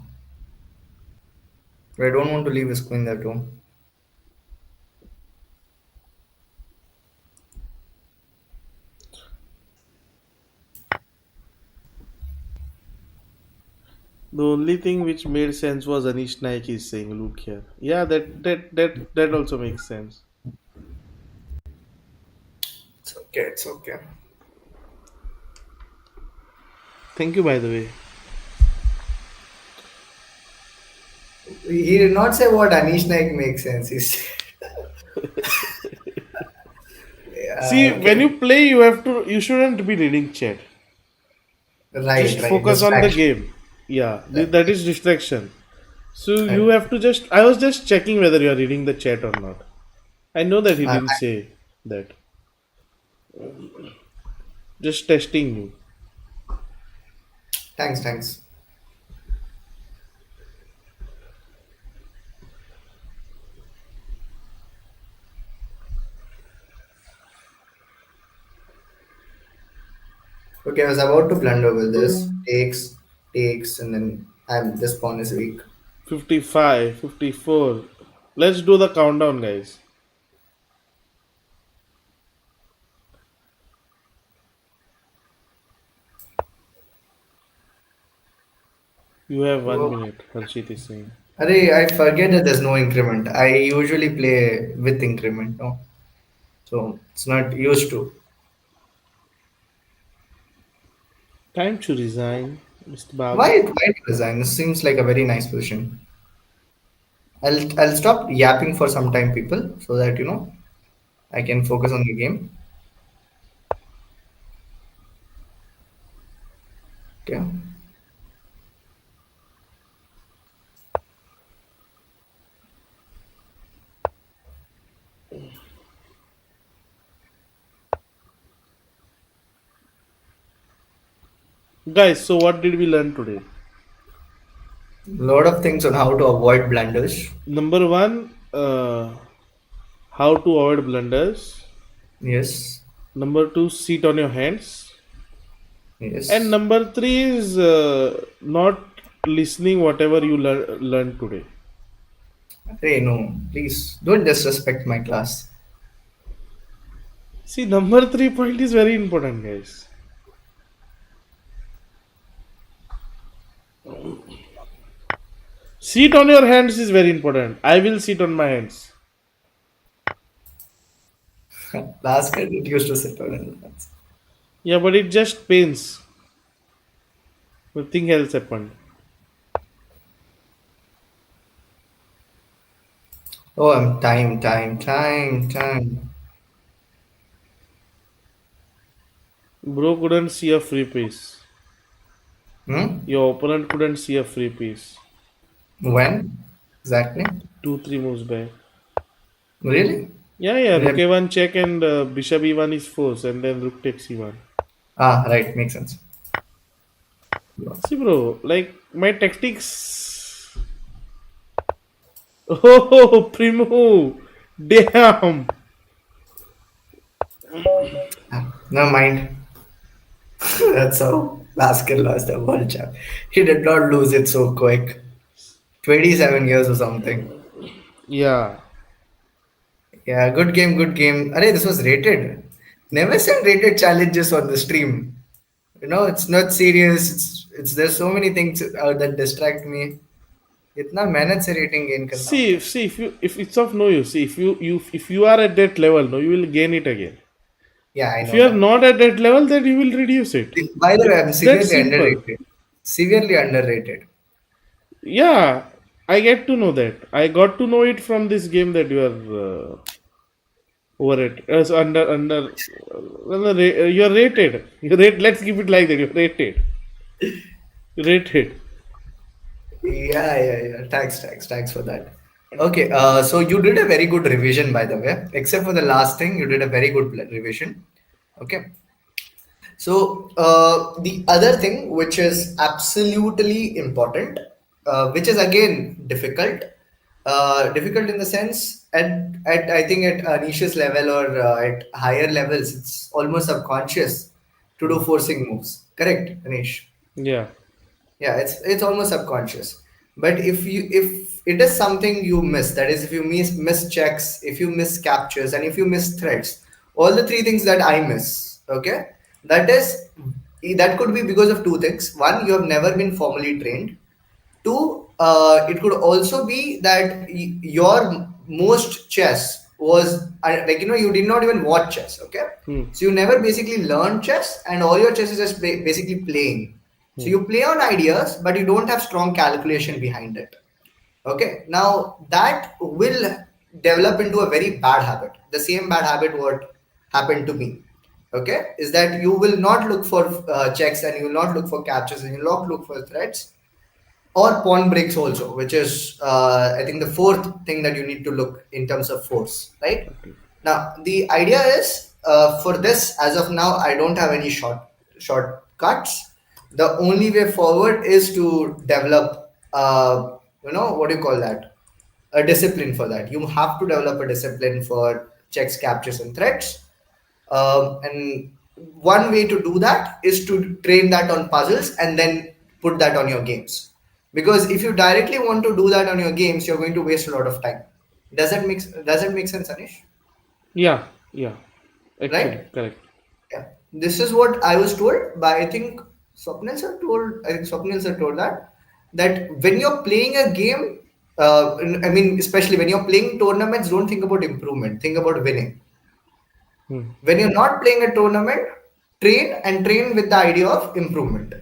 but I don't want to leave his queen there too. The only thing which made sense was Anish Naik is saying, look here. Yeah, that also makes sense. It's okay. It's okay. Thank you, by the way. He did not say what Anish Naik makes sense. He said, See, when okay, you play, you shouldn't be reading chat. right, Just right. focus on the Distraction. game. Yeah, Uh, that is distraction. So you uh, have to just. I was just checking whether you are reading the chat or not. I know that he uh, didn't say that. Just testing you. thanks, thanks. Okay, I was about to blunder with this. Takes, and then this pawn is weak. 55, 54. Let's do the countdown, guys. You have one Oh, minute, Harshit is saying. I forget that there's no increment. I usually play with increment, no? So it's not used to. Time to resign, Mr. Babu. Why to resign? This seems like a very nice position. I'll stop yapping for some time, people, so that I can focus on the game. Okay. Guys, so what did we learn today? Lot of things on how to avoid blunders. Number one, how to avoid blunders. Yes, Number two, sit on your hands. And yes. number three is not listening whatever you learned today. Hey, no, please don't disrespect my class. See, number three point is very important, guys. Sit on your hands is very important. I will sit on my hands. Last kid, it used to sit on the fence. Yeah, but it just pains. Nothing else happened. Oh, I'm time. Bro couldn't see a free piece. Hmm? Your opponent couldn't see a free piece. When? Exactly. Two, three moves back. Really? Yeah, yeah. We Rook have- a1 check and bishop e1 is force, and then rook takes e1. Ah, right, makes sense. See, bro, like my tactics. Oh, Primo! Damn! Ah, never mind. That's how Laskin lost the world champ. He did not lose it so quick. 27 years or something. Yeah. Yeah, good game, good game. Arey, this was rated. Never send rated challenges on the stream. You know, it's not serious. It's there's so many things that distract me. इतना मेहनत से rating gain करना होता है. See, if it's of no use, see, if you are at that level, no, you will gain it again. Yeah, I If know you are that. not at that level, then you will reduce it. By the way, I'm It's that severely simple. underrated. Severely underrated. Yeah, I get to know that. I got to know it from this game that you are over it. So you're rated. You rate. Let's keep it like that. You're rated. Rated. Yeah. Thanks for that. Okay, so you did a very good revision, by the way. Except for the last thing, you did a very good revision. Okay. So the other thing, which is absolutely important, which is again difficult, difficult in the sense at I think at Anisha's level or at higher levels, it's almost subconscious to do forcing moves. Correct, Anish? Yeah. Yeah, it's almost subconscious. But if it is something you miss, that is if you miss checks, if you miss captures, and if you miss threads, all the three things that I miss, okay, that is that could be because of two things. One, you have never been formally trained. Two, it could also be that your most chess was like you did not even watch chess. Okay, Hmm. so you never basically learned chess, and all your chess is just basically playing. So Hmm. you play on ideas, but you don't have strong calculation behind it. Okay, now that will develop into a very bad habit. The same bad habit what happened to me. Okay, is that you will not look for checks and you will not look for captures and you will not look for threats or pawn breaks also, which is I think the fourth thing that you need to look in terms of force, right? Okay. Now the idea is for this as of now I don't have any shortcuts. The only way forward is to develop what do you call that, a discipline for that. You have to develop a discipline for checks, captures, and threats. And one way to do that is to train that on puzzles and then put that on your games. Because if you directly want to do that on your games, you're going to waste a lot of time. Does that make sense, Anish? Yeah. Yeah. Actually, Right? correct. Yeah. This is what I was told by I think Swapnil sir told that when you're playing a game, I mean especially when you're playing tournaments, don't think about improvement, think about winning. Hmm. When you're not playing a tournament, train with the idea of improvement.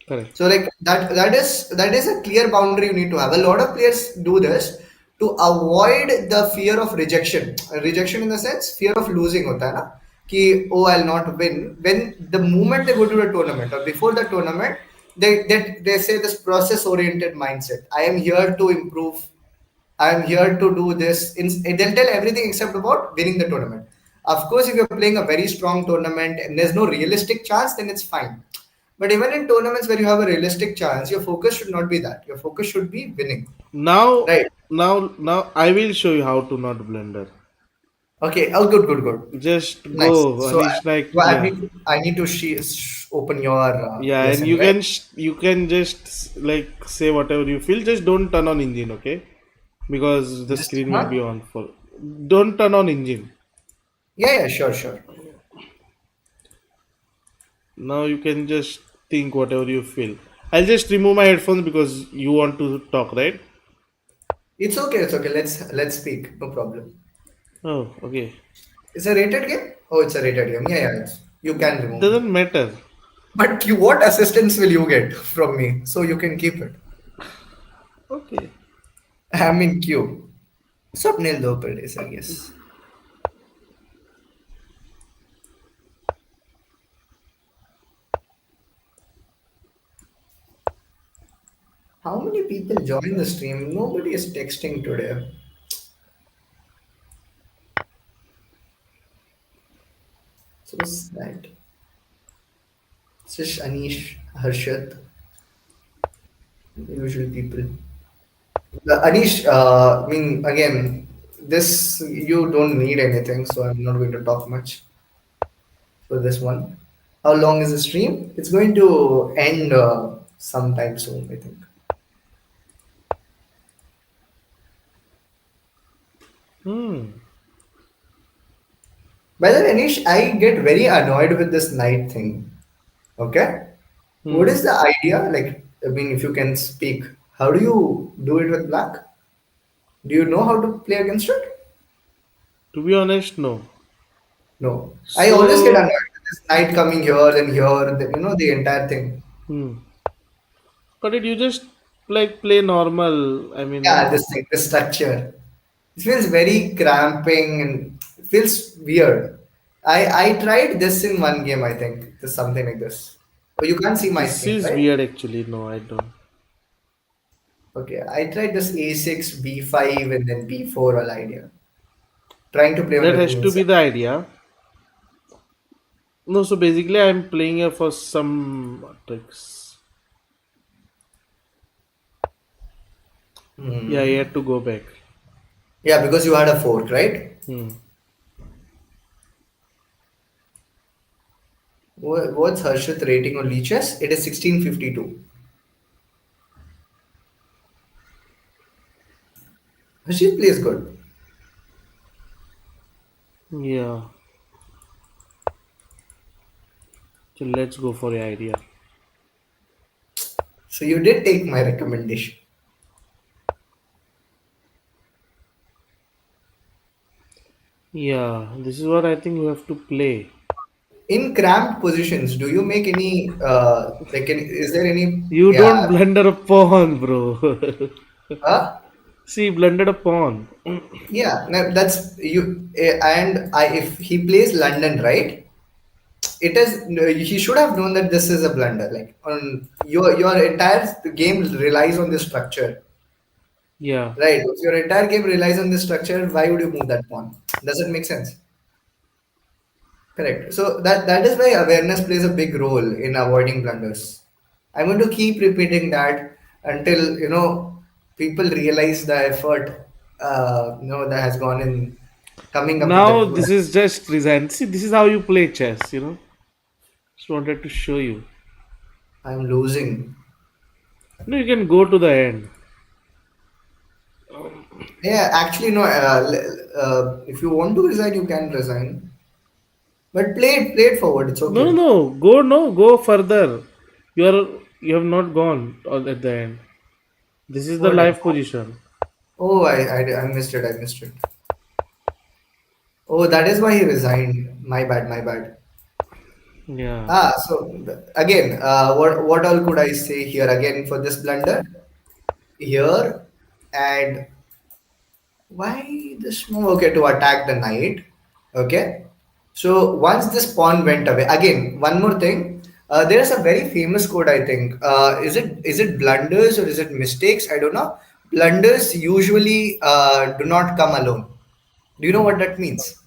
Correct. So like that is a clear boundary you need to have. A lot of players do this to avoid the fear of rejection. Rejection in the sense fear of losing hota hai na कि oh I'll not win. When the moment they go to the tournament or before the tournament, they say this process oriented mindset. I am here to improve. I'm here to do this. They'll tell everything except about winning the tournament. Of course, if you're playing a very strong tournament and there's no realistic chance, then it's fine. But even in tournaments where you have a realistic chance, your focus should not be that. Your focus should be winning, Now, right? now I will show you how to not blender. Okay. Oh, good, good, good. Just Nice. go, So Anish, like, well, yeah. I need to open your Yeah, and lesson, right? you can just like say whatever you feel. Just don't turn on engine, okay? Because the Just screen will be huh? on for. Don't turn on engine. Yeah, yeah, sure, sure. Now you can just think whatever you feel. I'll just remove my headphones because you want to talk, right? It's okay, it's okay. Let's speak. No problem. Oh, okay. It's a rated game? Oh, it's a rated game. Yeah, yeah. You can remove me. Doesn't matter. But what assistance will you get from me? So you can keep it. Okay. I'm in queue. Swapnil Dopade, I guess. How many people join the stream? Nobody is texting today. So sad. It's just Anish, Harshad, usual people. Anish, I mean, again, this you don't need anything, so I'm not going to talk much for this one. How long is the stream? It's going to end sometime soon, I think. Hmm. By the way, Anish, I get very annoyed with this night thing. Okay? What Hmm. is the idea? Like, I mean, if you can speak, how do you do it with black? Do you know how to play against it? To be honest, no. No. I always get So, annoyed with this knight coming here and here, the entire thing. hmm. But it you just like play normal. I Yeah, mean, this thing, the structure. It feels very cramping and it feels weird. I tried this in one game, I think. This something like this. Oh, you can't see my this screen, is right? weird actually. No, I don't. Okay, I tried this A6, B5, and then B4 all idea. Trying to play on That the has queen to be side. the idea. No, so basically I'm playing here for some tricks. Yeah, I Hmm. had to go back. Yeah, because you had a fork, right? Hmm. What's Harshit rating on leeches? It is 1652. Harshit plays good. Yeah. So let's go for the idea. So you did take my recommendation. Yeah, this is what I think you have to play. In cramped positions, do you make any is there any You don't yeah blunder a pawn, bro. huh? See, blundered a pawn. Yeah, no, that's you and I if he plays London, right? It is no, he should have known that this is a blunder. Like on your entire game relies on this structure. Yeah. Right. If your entire game relies on this structure, why would you move that pawn? Doesn't make sense. Correct. So that is why awareness plays a big role in avoiding blunders. I'm going to keep repeating that until people realize the effort that has gone in coming up with Now that. this is just resign. See, this is how you play chess. Just wanted to show you. I'm losing. No, you can go to the end. Yeah, actually no. If you want to resign, you can resign. But play it forward. It's No, no, okay. no. Go, no, go further. You have not gone at the end. This is the What? live position. Oh, I missed it. I missed it. Oh, that is why he resigned. My bad, my bad. Yeah. Again, what all could I say here again for this blunder? Here and why this move? Okay, to attack the knight. Okay, so once this pawn went away, again, one more thing. There's a very famous quote, I think. Is it blunders or is it mistakes? I don't know. Blunders usually do not come alone. Do you know what that means?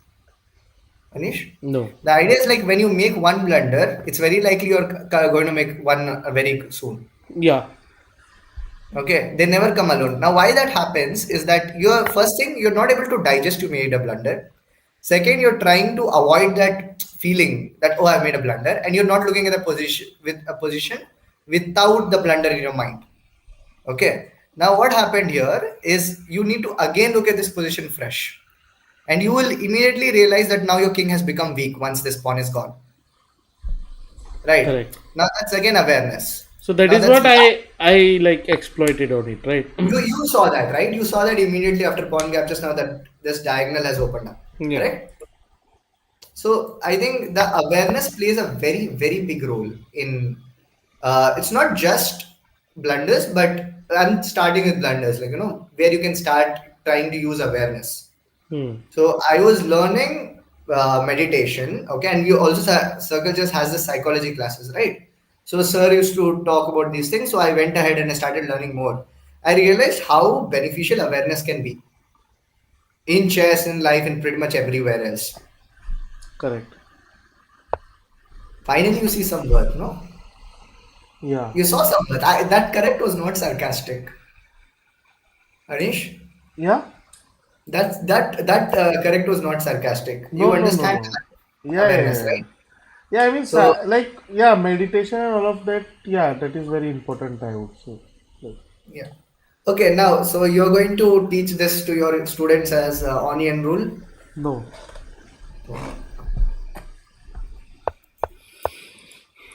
Anish? No. The idea is like when you make one blunder, it's very likely you're going to make one very soon. Yeah. Okay, they never come alone. Now, why that happens is that you're first thing, you're not able to digest you made a blunder. Second, you're trying to avoid that feeling that oh, I made a blunder, and you're not looking at a position without the blunder in your mind. Okay. Now, what happened here is you need to again look at this position fresh, and you will immediately realize that now your king has become weak once this pawn is gone. Right. Correct. Now that's again awareness. So that Now is that's what I like exploited on it, right? you saw that, right? You saw that immediately after pawn captures. Now that this diagonal has opened up, Yeah. correct? So I think the awareness plays a very very big role in. It's not just blunders, but I'm starting with blunders, like where you can start trying to use awareness. Hmm. So I was learning meditation, okay, and we also Circle just has the psychology classes, right? So sir used to talk about these things, so I went ahead and I started learning more. I realized how beneficial awareness can be in chess, in life, and pretty much everywhere else. Correct. Finally, you see some worth, no? Yeah. You saw some worth. That correct was not sarcastic, Anish. Yeah. That correct was not sarcastic. You No, no, no, understand no. Yeah, yeah, awareness, yeah. right? Yeah, I mean, So like, yeah, meditation and all of that. Yeah, that is very important, I would say. Like, yeah. Okay, now, so you're going to teach this to your students as onion rule? no.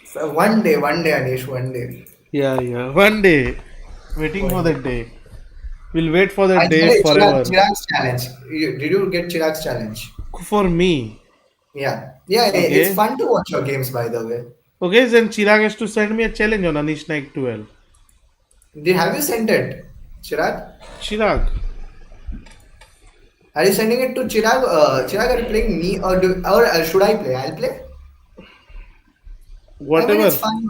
So one day, Anish, one day. Yeah, yeah. One day, waiting for One day. that day. We'll wait for that I day hey, forever. Chirag's challenge. Did you get Chirag's challenge? For me. Yeah. Yeah, it's Okay. fun to watch your games, by the way. Okay, then Chirag has to send me a challenge on Anish Naik 12. Have you sent it, Chirag? Chirag, Are you sending it to Chirag? Chirag, are you playing me or should I play? I'll play. I mean, it's whatever. fun.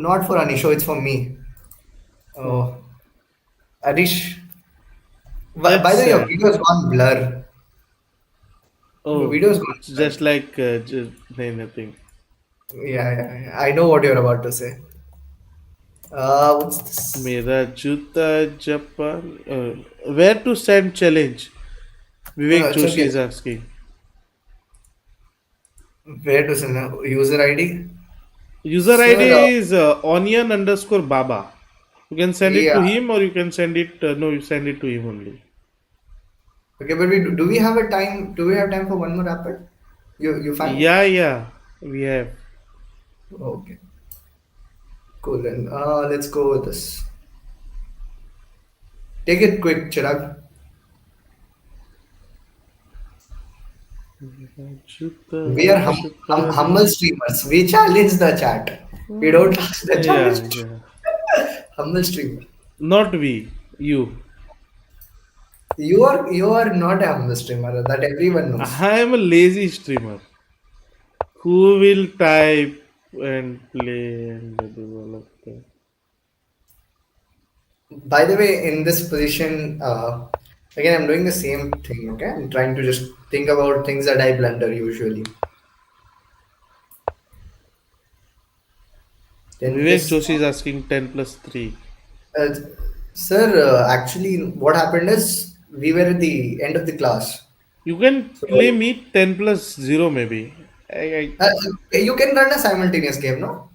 Not for Anisho, it's for me. Oh, Oh, Arish. that's By the way, your sad. video's gone blur. Your Oh, video's gone it's blur. just like just nothing. Yeah. I know what you're about to say. What's this? मेरा जूता Japan. Where to send challenge? Vivek It's Joshi okay. is asking. Where to send a user ID? User Sir, ID is onion underscore baba. You can send it yeah. to him or you can send it. No, you send it to him only. Okay, but do we have a time? Do we have time for one more rapid? You fine? Yeah, yeah, we have. Okay, cool. Then let's go with this. Take it quick, Chirag. Jutta We are humble Japan. streamers. We challenge the chat. We don't ask the Yeah, challenge. yeah. Humble streamer. Not we, you. You are not a humble streamer. That everyone knows. I am a lazy streamer who will type and play and do all of that. By the way, in this position, again, I'm doing the same thing. Okay, I'm trying to just think about things that I blunder usually. Then Vivek this, Joshi is asking 10 plus 3. uh, sir. Actually, what happened is we were at the end of the class, You can so play me 10 plus 0 maybe. uh, you can run a simultaneous game, no?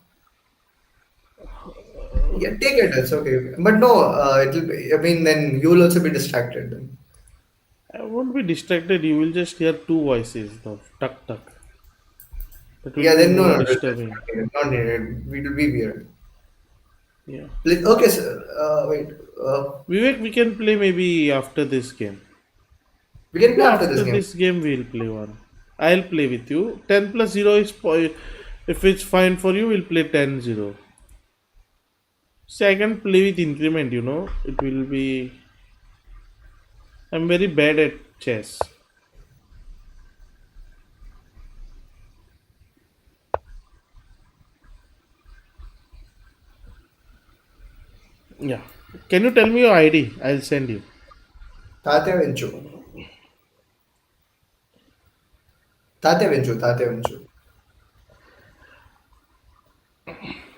Yeah, take it. It's okay. But no, it'll be. I mean, then you will also be distracted. Then. I won't be distracted. You will just hear two voices of tuck tuck. That will Yeah, be then more no, it's disturbing. not needed. It will be weird. Yeah. Okay, sir. Wait. Vivek, we can play maybe after this game. We can play Yeah, after this after game. this game we'll play one. I'll play with you. 10 plus 0 is if it's fine for you, we'll play 10-0. See, I can play with increment, you know. It will be. I'm very bad at chess. Yeah. Can you tell me your ID? I'll send you. Tatya Venchu. Tate Venchu.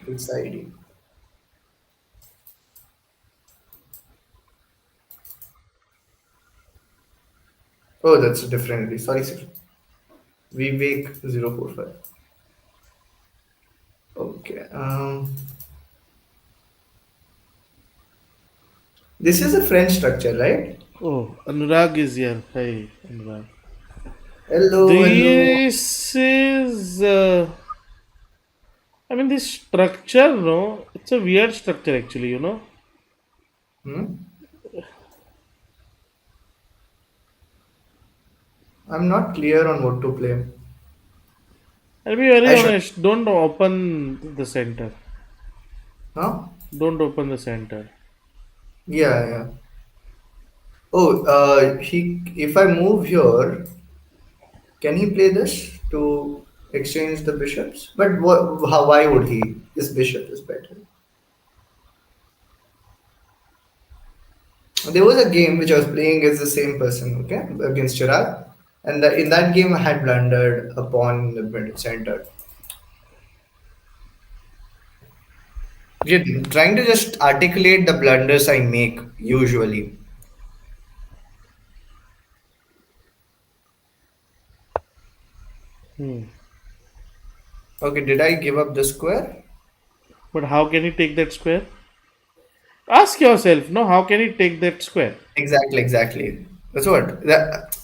It's ID. Oh, that's a different ID. Sorry, sir. Vivek 045. Okay. This is a French structure, right? Oh, Anurag is here. Hey, Anurag. Hello, hello. This is, I mean, this structure, no, it's a weird structure actually, you know. Hmm? I'm not clear on what to play. I'll be very I should. honest, don't open the center. Huh? Don't open the center. Yeah, yeah. Oh, he. If I move here, can he play this to exchange the bishops? But what? How? Why would he? This bishop is better. There was a game which I was playing against the same person, okay, against Chirag, and in that game I had blundered a pawn in the middle center. We're trying to just articulate the blunders I make usually. Hmm. Okay, did I give up the square? But how can you take that square? Ask yourself, no, how can you take that square? Exactly, exactly. That's what.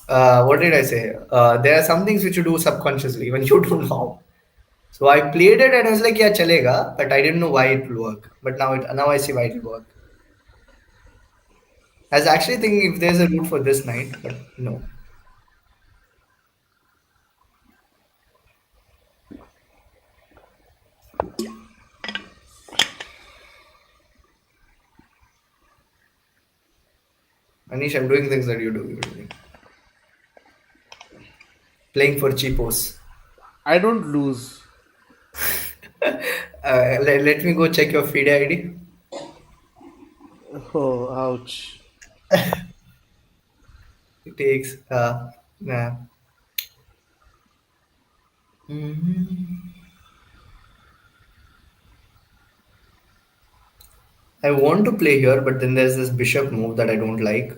What did I say? There are some things which you do subconsciously when you don't know. So I played it and I was like, yeah, chalega, but I didn't know why it will work. But now I see why it will work. I was actually thinking if there's a route for this knight, but no. Anish, I'm doing things that you do usually. Playing for cheapos. I don't lose. Let me go check your feed ID. Oh, ouch. It takes. Nah. Mhm. I want to play here, but then there's this bishop move that I don't like.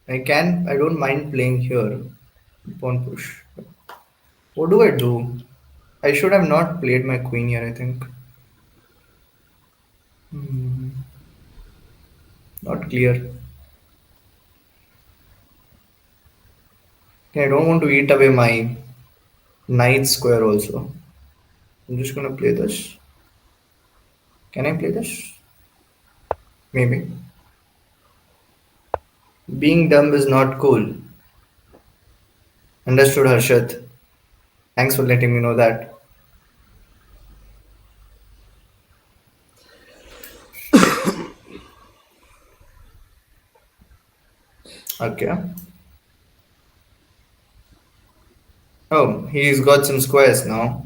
I don't mind playing here. Pawn push. What do I do? I should have not played my queen here, I think. Hmm, not clear. Okay, I don't want to eat away my knight square also. I'm just gonna play this. Can I play this? Maybe. Being dumb is not cool. Understood, Harshad. Thanks for letting me know that. Okay. Oh, he's got some squares now.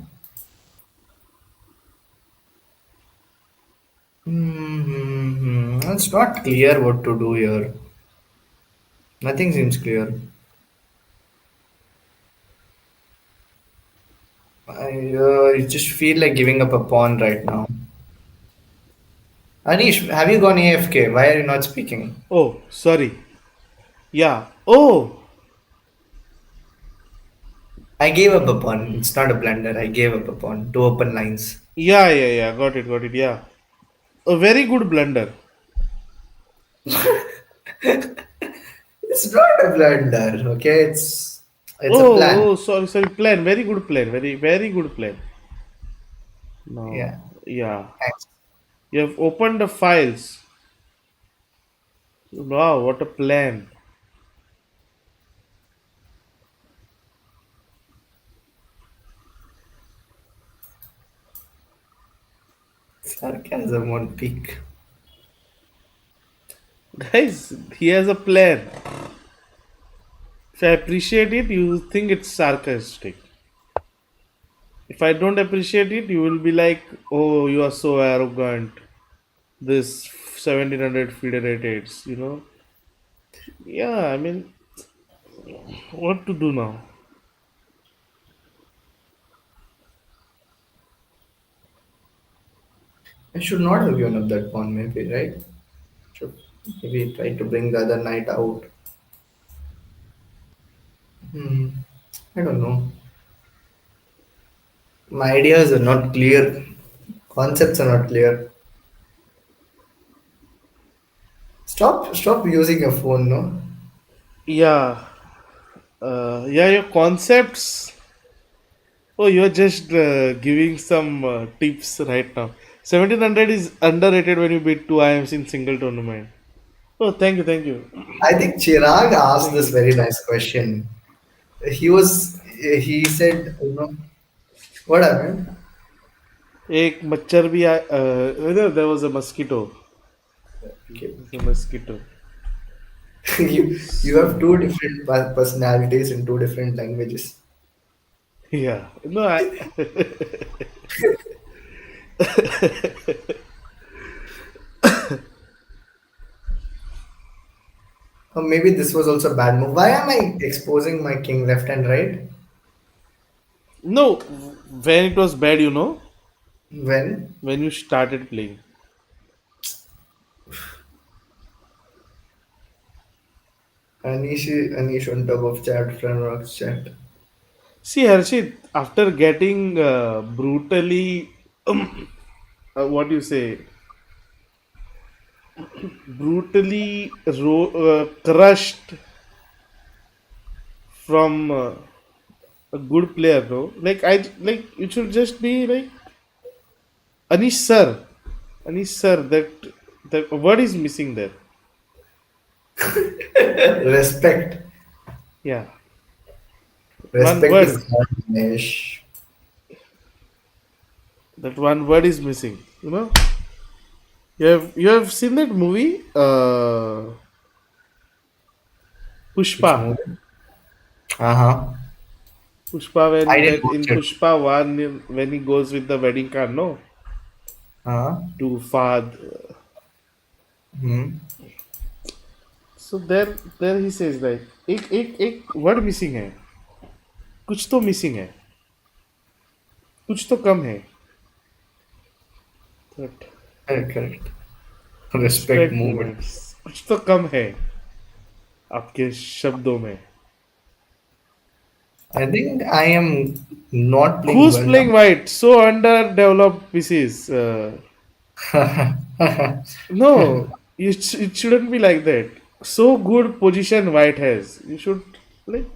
It's not clear what to do here. Nothing seems clear. I just feel like giving up a pawn right now. Anish, have you gone AFK? Why are you not speaking? Oh, sorry. Yeah. Oh, I gave up a pawn. It's not a blunder. I gave up a pawn. Two open lines. yeah, yeah, yeah. Got it, yeah. A very good blunder. It's not a blunder, okay? It's a plan. Sorry. Plan. Very good plan. Very good plan. Yeah. No, yeah. Thanks. You have opened the files. Wow, what a plan. Sarcasm on peak. Guys, he has a plan. If I appreciate it, you think it's sarcastic. If I don't appreciate it, you will be like, oh, you are so arrogant. This 1700 feeder rates, you know? Yeah, I mean, what to do now? I should not have given up that pawn, maybe, right? Should maybe try to bring the other knight out. Hmm. I don't know. My ideas are not clear. Concepts are not clear. Stop using your phone, no? Yeah, yeah, your concepts. Oh, you're just giving some tips right now. 1700 is underrated when you beat two IMs in single tournament. Oh, thank you, thank you, I think Chirag asked thank this you. very nice question. He said, what happened? एक मच्छर भी there was a mosquito. Okay. There's a mosquito. You have two different personalities in two different languages. Yeah. No, I. Or maybe this was also a bad move. Why am I exposing my king left and right? No, when it was bad, When when you started playing. Anish on top of chat, friend rocks chat. See, Harshit, after getting brutally, what do you say, brutally crushed from a good player, no? Like it should just be like Anish sir, Anish sir. That word is missing there. Respect. Yeah, one Respect is word. gone, Anish. That one word is missing. You have seen that movie, Which Pushpa. movie? Uh-huh. Pushpa I when didn't that in watch it. Pushpa one when he goes with the wedding car, no, Uh-huh. to Fad. Hmm. So there he says like एक word missing है, कुछ तो missing है, कुछ तो कम है. But Correct, correct. Respect respect movement. moments, कुछ तो कम है आपके शब्दों में. I think I am not playing Who's well now. playing white? So underdeveloped pieces. No, it shouldn't be like that. So good position white has. You should like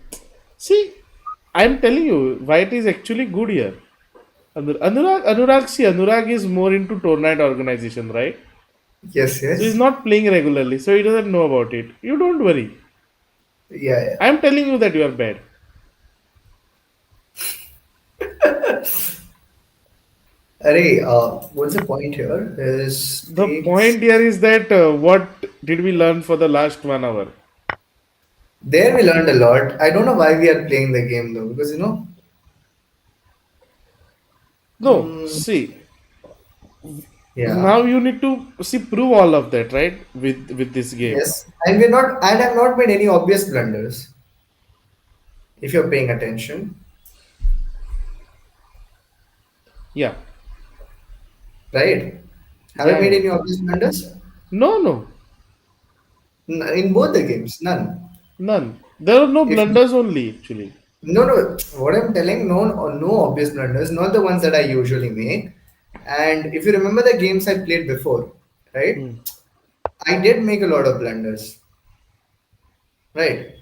see. I'm telling you, white is actually good here. Anurag is more into tournament organization, right? Yes, So he's yes. not playing regularly, so he doesn't know about it. You don't worry. Yeah, yeah. I'm telling you that you are bad. Array, what's the point here? Is The takes point here is that what did we learn for the last 1 hour? there we learned a lot. I don't know why we are playing the game though, because No, mm, see, yeah, now you need to see prove all of that, right? With this game. yes, and we're not, and I've not made any obvious blunders. If you're paying attention, Yeah, right? Have I yeah, made yeah. any obvious blunders? No, no, In both the games, none. none. There are no If blunders only actually. no, no, what I'm telling, no obvious blunders, not the ones that I usually make. And if you remember the games I played before, right? Hmm. I did make a lot of blunders, right?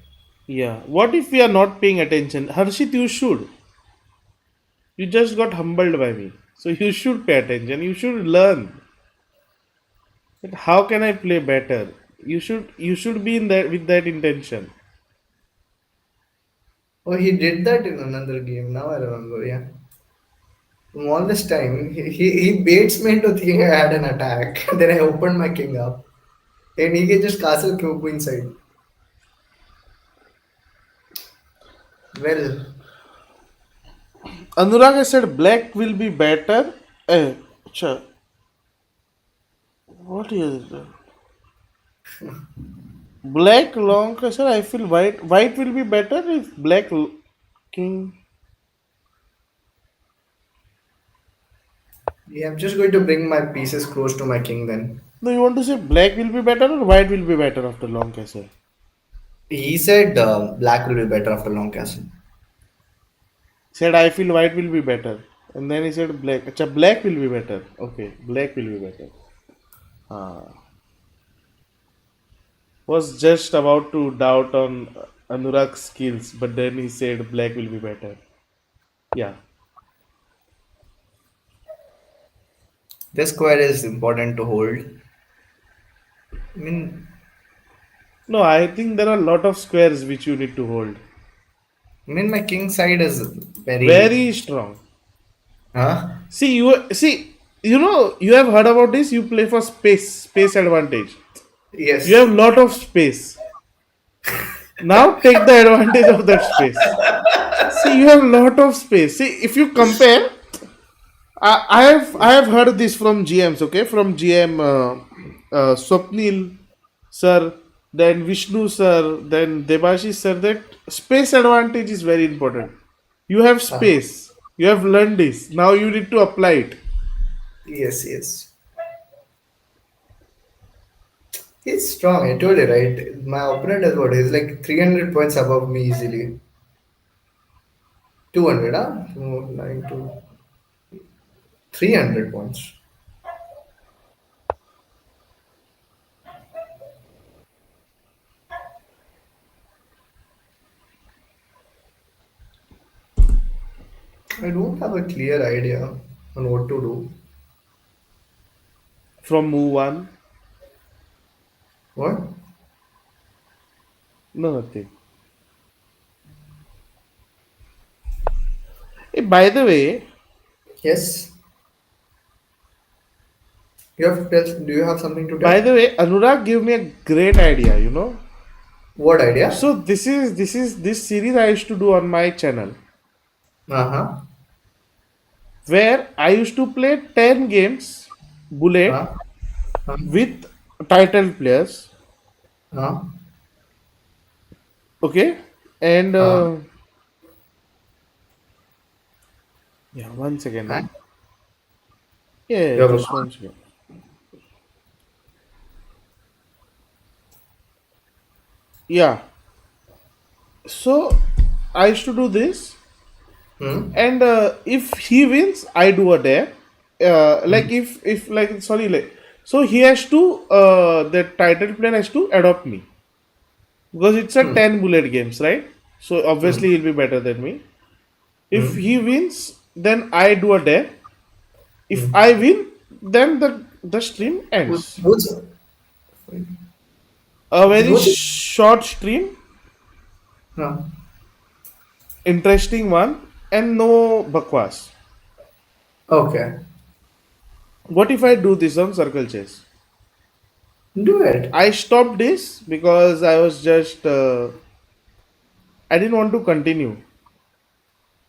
Yeah. What if we are not paying attention? Harshit, you should. You just got humbled by me. So you should pay attention. You should learn. That how can I play better? You should be in that with that intention. Oh, he did that in another game. Now I remember. Yeah, from all this time, he baits me into thinking I had an attack. Then I opened my king up, and he can just castle queen side. Well, Anurag has said black will be better. Acha, what is it? Black long sir, I feel white will be better if king. Yeah, I'm just going to bring my pieces close to my king then. No, you want to say black will be better or white will be better after long castle? He said black will be better after long castle. Said I feel white will be better. And then he said black. Acha, black will be better. Okay, black will be better. Ah. Was just about to doubt on Anurag's skills, but then he said black will be better. Yeah. This square is important to hold. I mean, No, I think there are a lot of squares which you need to hold. my king side is very. Very strong. Huh? You have heard about this. You play for space advantage. You Yes. have lot of space. Now take the advantage of that space. See, you have lot of space. See, if you compare, I have heard this from GMs. Okay, from GM Swapnil sir, then Vishnu sir, then Debashi sir. That space advantage is very important. You have Uh, space. You have learned this. Now you need to apply it. yes, yes. He's strong. I told you, right? My opponent is what? He's like 300 points above me easily. 200, huh? 292. 300 points. I don't have a clear idea on what to do. From move one, What? no nothing. Hey, by the way, Yes. You have to tell, do you have something to by tell? the way, Anurag gave me a great idea. What idea? So this series I used to do on my channel Uh-huh. where I used to play 10 games bullet Uh, uh, with title players. uh, Okay, and uh, yeah, 1 second. and Yeah, you have a just 1 second. Yeah, so I used to do this, hmm? and if he wins, I do a dare. Hmm. Like if like sorry, like so he has to the title player has to adopt me because it's a Hmm. 10 bullet games, right? So Hmm. obviously he'll be better than me. If Hmm. he wins, then I do a dare. If Hmm. I win, then the stream ends. What's A very what's it? short stream, Huh. interesting one, and no bakwas. Okay. What if I do this on Circle Chess? Do it. I stopped this because I was just I didn't want to continue.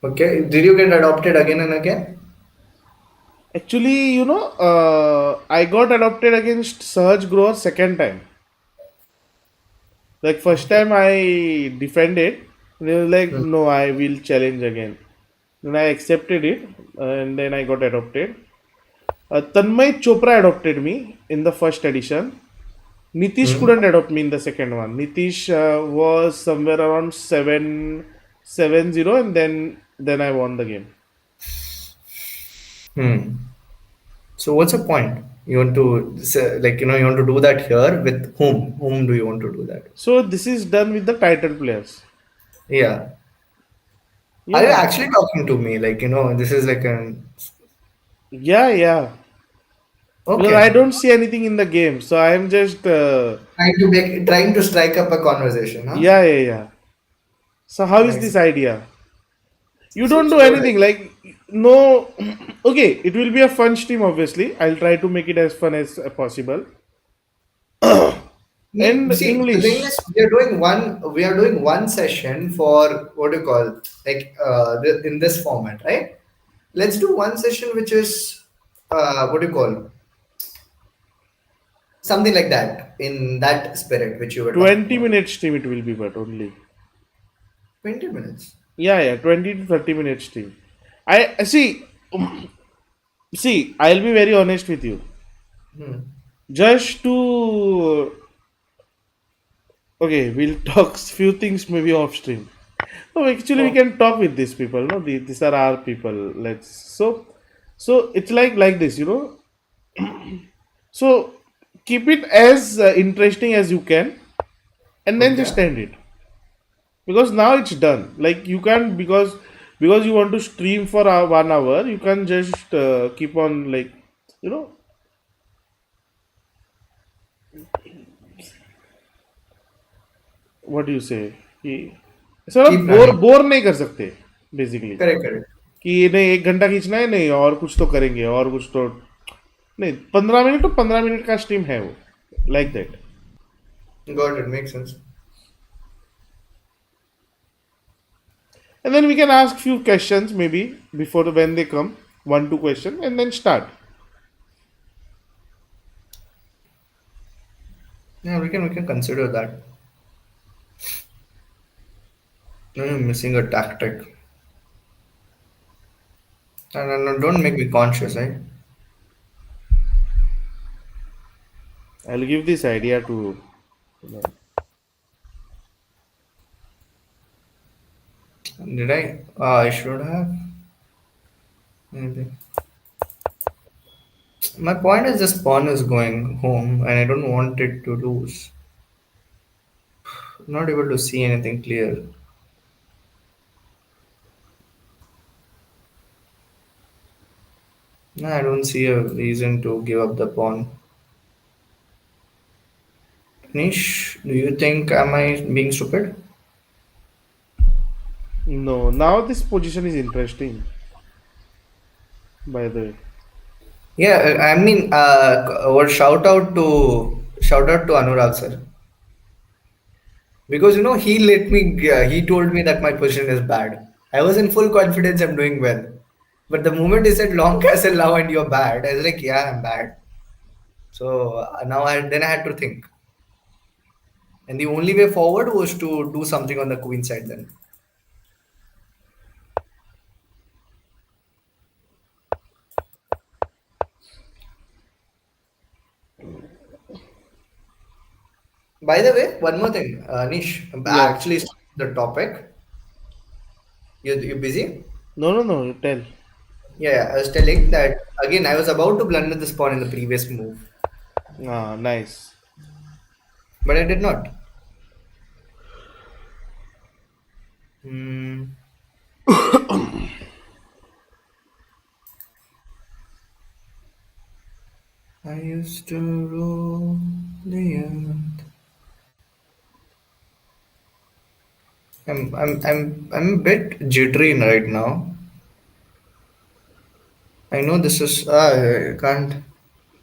Okay. Did you get adopted again and again? Actually, I got adopted against Sahaj Grower second time. Like first Okay. time I defended, and he was like, Hmm. "No, I will challenge again." Then I accepted it, and then I got adopted. Tanmay Chopra adopted me in the first edition. Nitish Hmm. couldn't adopt me in the second one. Nitish was somewhere around 7-0, and then I won the game. Hmm. So what's the point? You want to say, like you want to do that here with whom? Whom do you want to do that? So this is done with the title players. Yeah. Are you Yeah, actually talking to me? Like this is like an yeah. Because I okay. don't see anything in the game, so I'm just Trying to strike up a conversation, huh? yeah. So how is Nice. this idea? You don't Seems do good. anything like no. Okay, it will be a fun stream. Obviously, I'll try to make it as fun as possible. And See, the thing English is, we are doing one session for what do you call like in this format, right? Let's do one session which is what do you call something like that in that spirit which you were talking 20 about. minute stream it will be, but only 20 minutes. yeah 20 to 30 minute stream. I see. See, I'll be very honest with you. Hmm. Just to okay, we'll talk few things maybe off stream. No, actually, we Oh, can talk with these people. No, these are our people. Let's so it's like this, you know. So keep it as interesting as you can, and then okay. just end it because now it's done. Like you can't because you want to stream for 1 hour. You can just keep on like you know what do you say कि ऐसा ना Keep bore running. Bore नहीं कर सकते basically Correct, correct. कि ये नहीं 1 घंटा खींचना है नहीं और कुछ तो करेंगे और कुछ तो नहीं 15 मिनट तो 15 मिनट का स्ट्रीम है वो like that Got it. Makes sense. and then we can ask few questions maybe before when they come 1 2 question and then start. Yeah, we can consider that. No, you're missing a tactic. And don't make me conscious, eh? I'll give this idea to you know, Did I? I should have. Maybe. My point is this pawn is going home and I don't want it to lose. I'm not able to see anything clear. No, I don't see a reason to give up the pawn. Nish, do you think am I being stupid? no now this position is interesting by the way. Yeah, I mean, or shout out to Anurag sir because he told me that my position is bad. I was in full confidence I'm doing well, but the moment he said long castle now and you're bad, I was like, yeah, I'm bad. So now I had to think, and the only way forward was to do something on the queen side. Then, by the way, one more thing, Nish, Yeah, actually the topic. You busy? no you tell. Yeah, yeah, I was telling that again. I was about to blunder this pawn in the previous move, Ah, nice. but I did not. Hmm. I used to roll the earth. I'm a bit jittery right now. I know this is I can't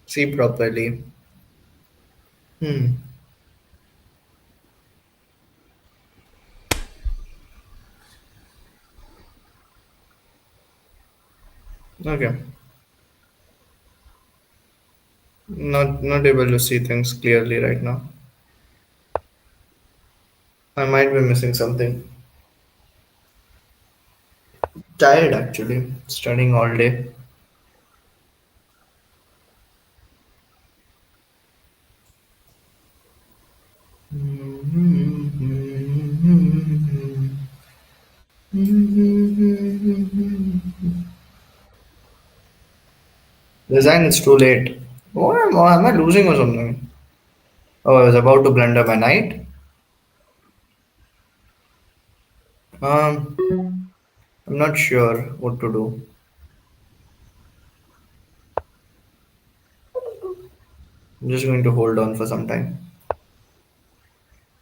see properly. Hmm. Okay. Not able to see things clearly right now. I might be missing something. Tired actually. Studying all day. Design is too late. Am I losing or something? Oh, I was about to blunder my knight. Um, I'm not sure what to do. I'm just going to hold on for some time.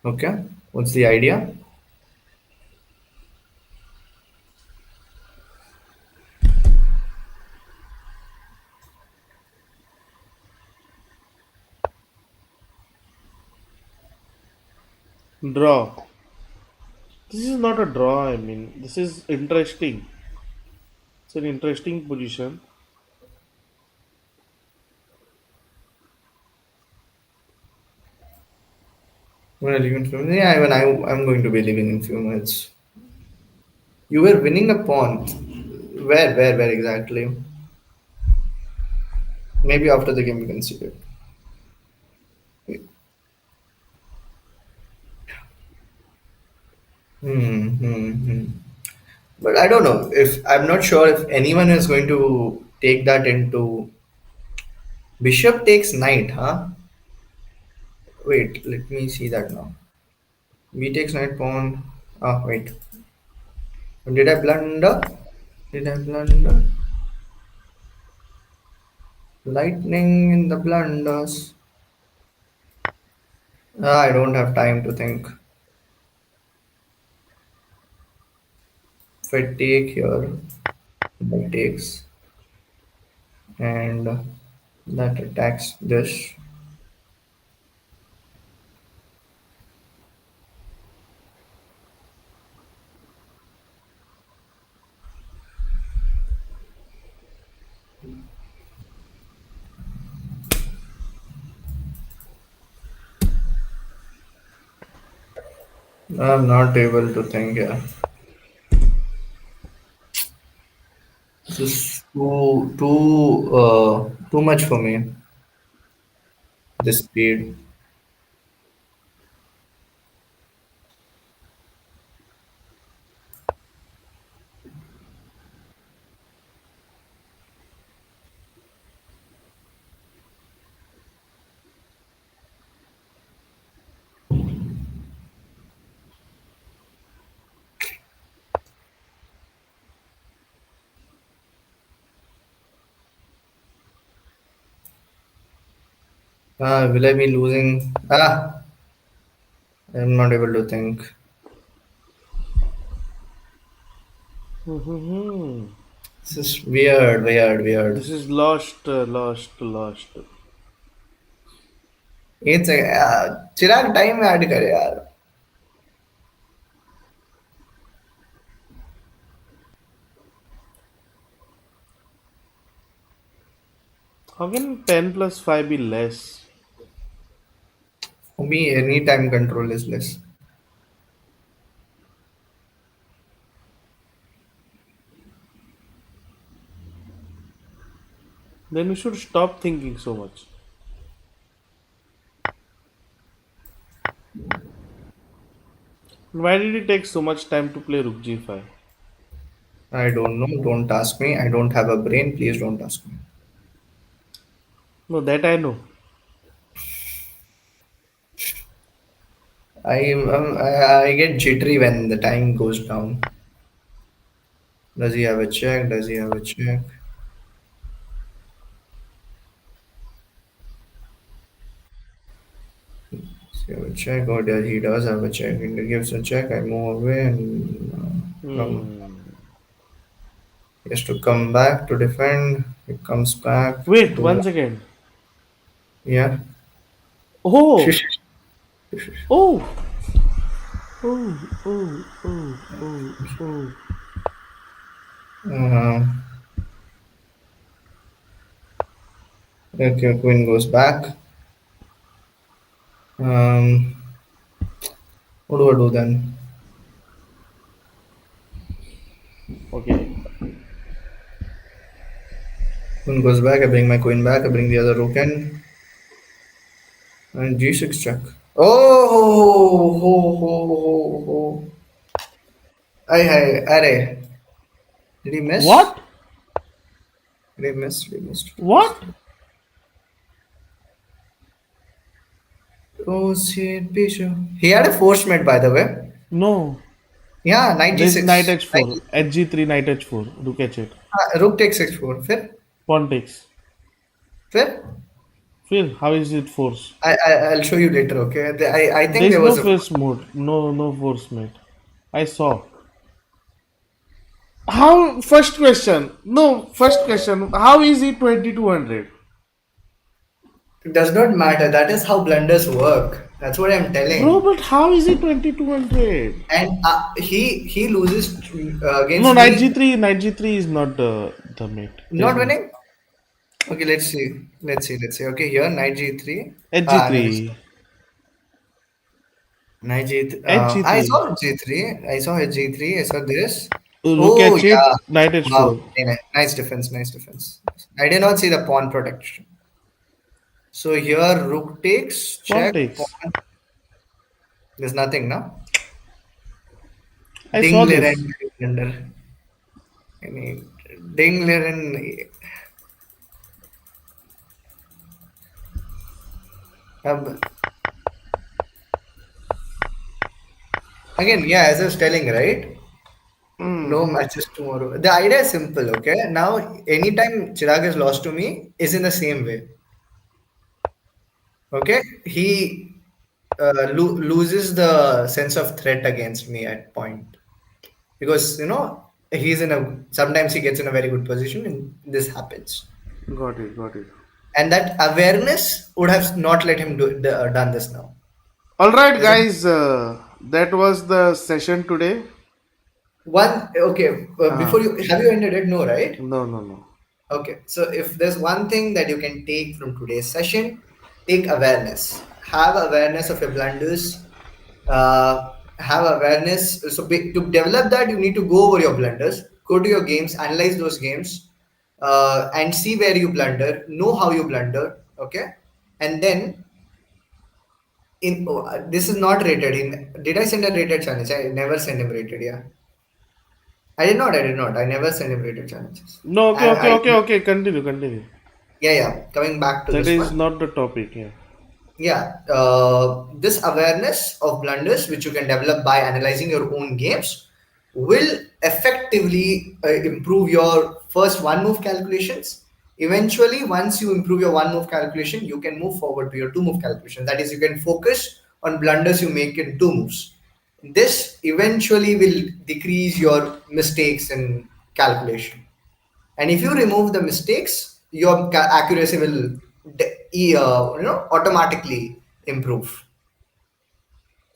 Okay. What's the idea? Draw. This is not a draw. I mean, this is interesting. It's an interesting position. Well, you can. Yeah, even I'm going to be leaving in few minutes. You were winning a pawn. Where exactly? Maybe after the game we can see it. Hmm. But I don't know if I'm not sure if anyone is going to take that into bishop takes knight, huh? Wait, let me see that now. B takes knight pawn. Ah, wait. Did I blunder? Did I blunder? Lightning in the blunders. Ah, I don't have time to think. If I take here, that takes, and that attacks this. I'm not able to think. Yeah, this is too much for me. This speed. Ah, will I be losing? Ah, I'm not able to think. Hmm. This is weird, weird, weird. This is lost, lost, lost. एक second चिराग time में add करे यार. How can 10 plus 5 be less? For me, any time control is less. Then we should stop thinking so much. Why did it take so much time to play Rook G5? I don't know. Don't ask me. I don't have a brain. Please don't ask me. No, that I know. I get jittery when the time goes down. Does he have a check? Does he have a check? Does he have a check? Or does he does have a check? He gives a check. I move away and no. Hmm. He has to come back to defend. He comes back. Wait, Do 1 second. yeah. Oh, oh, oh, oh, oh, oh, oh. Uh, okay, queen goes back. Um, what do I do then? Okay. Queen goes back. I bring my queen back. I bring the other rook in. And g6 check. Oh, ho, ho, ho, ho. Array. Did he miss? What? Did he miss? Did he miss? Did he miss? What? Oh, shit, bishop. He had a force mate, by the way. No. Yeah, knight There's knight g6. h4. Hg3, knight h4. Look at it. Rook takes x4. Pawn takes. फिर Phil, how is it force? I'll show you later. Okay. I think There's there no was a. force mode. No, no force mate. I saw. How? First question. No, first question. How is it 2200? It does not matter. That is how blunders work. That's what I'm Bro, telling. but how is it 2200? And he loses No, against knight me. g3, knight g3 is not the mate. There's Not no. winning. Okay, let's see. Let's see. Okay, here knight g3. Ah, no, it's hg3. knight g3. I hg3. saw g3. I saw g3. I saw this. Look Oh at yeah. it. Knight Wow. h4. Nice defense. Nice defense. I did not see the pawn protection. So here rook takes, Pawn check, takes. pawn. There's nothing now. I Ding saw liren this. under. Any ding liren. Um, again, yeah, as I was telling, right? No Hmm. matches tomorrow. The idea is simple, okay? Now, anytime Chirag is lost to me, is in the same way, okay? He loses the sense of threat against me at point because he's in a sometimes he gets in a very good position and this happens, Got it. Got it. and that awareness would have not let him done this now. All right, There's a guys. That was the session today. one okay before Uh, you have you ended it? No, right? no, no, no. Okay, so if there's one thing that you can take from today's session, take awareness. Have awareness of your blunders. Have awareness. So to develop that, you need to go over your blunders, go to your games, analyze those games, and see where you blunder, know how you blunder. Okay, and then this is not rated. Did I send a rated challenge? I never send him rated. Yeah, I did not. I did not. I never send him rated challenges. No, okay, And okay, I okay, okay. Continue, continue. yeah yeah. Coming back to That this is one. not the topic. Yeah. Yeah, this awareness of blunders, which you can develop by analyzing your own games, will effectively improve your first one move calculations. Eventually, once you improve your one move calculation, you can move forward to your two move calculation. That is, you can focus on blunders you make in two moves. This eventually will decrease your mistakes in calculation. And if you remove the mistakes, your accuracy will automatically improve.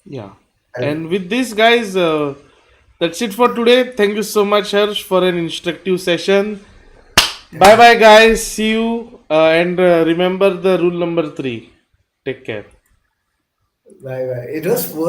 Yeah. I'll- And with this, guys, that's it for today. Thank you so much, Harsh, for an instructive session. Bye yeah. bye, guys. See you. And remember the rule number 3. Take care. Bye bye. It was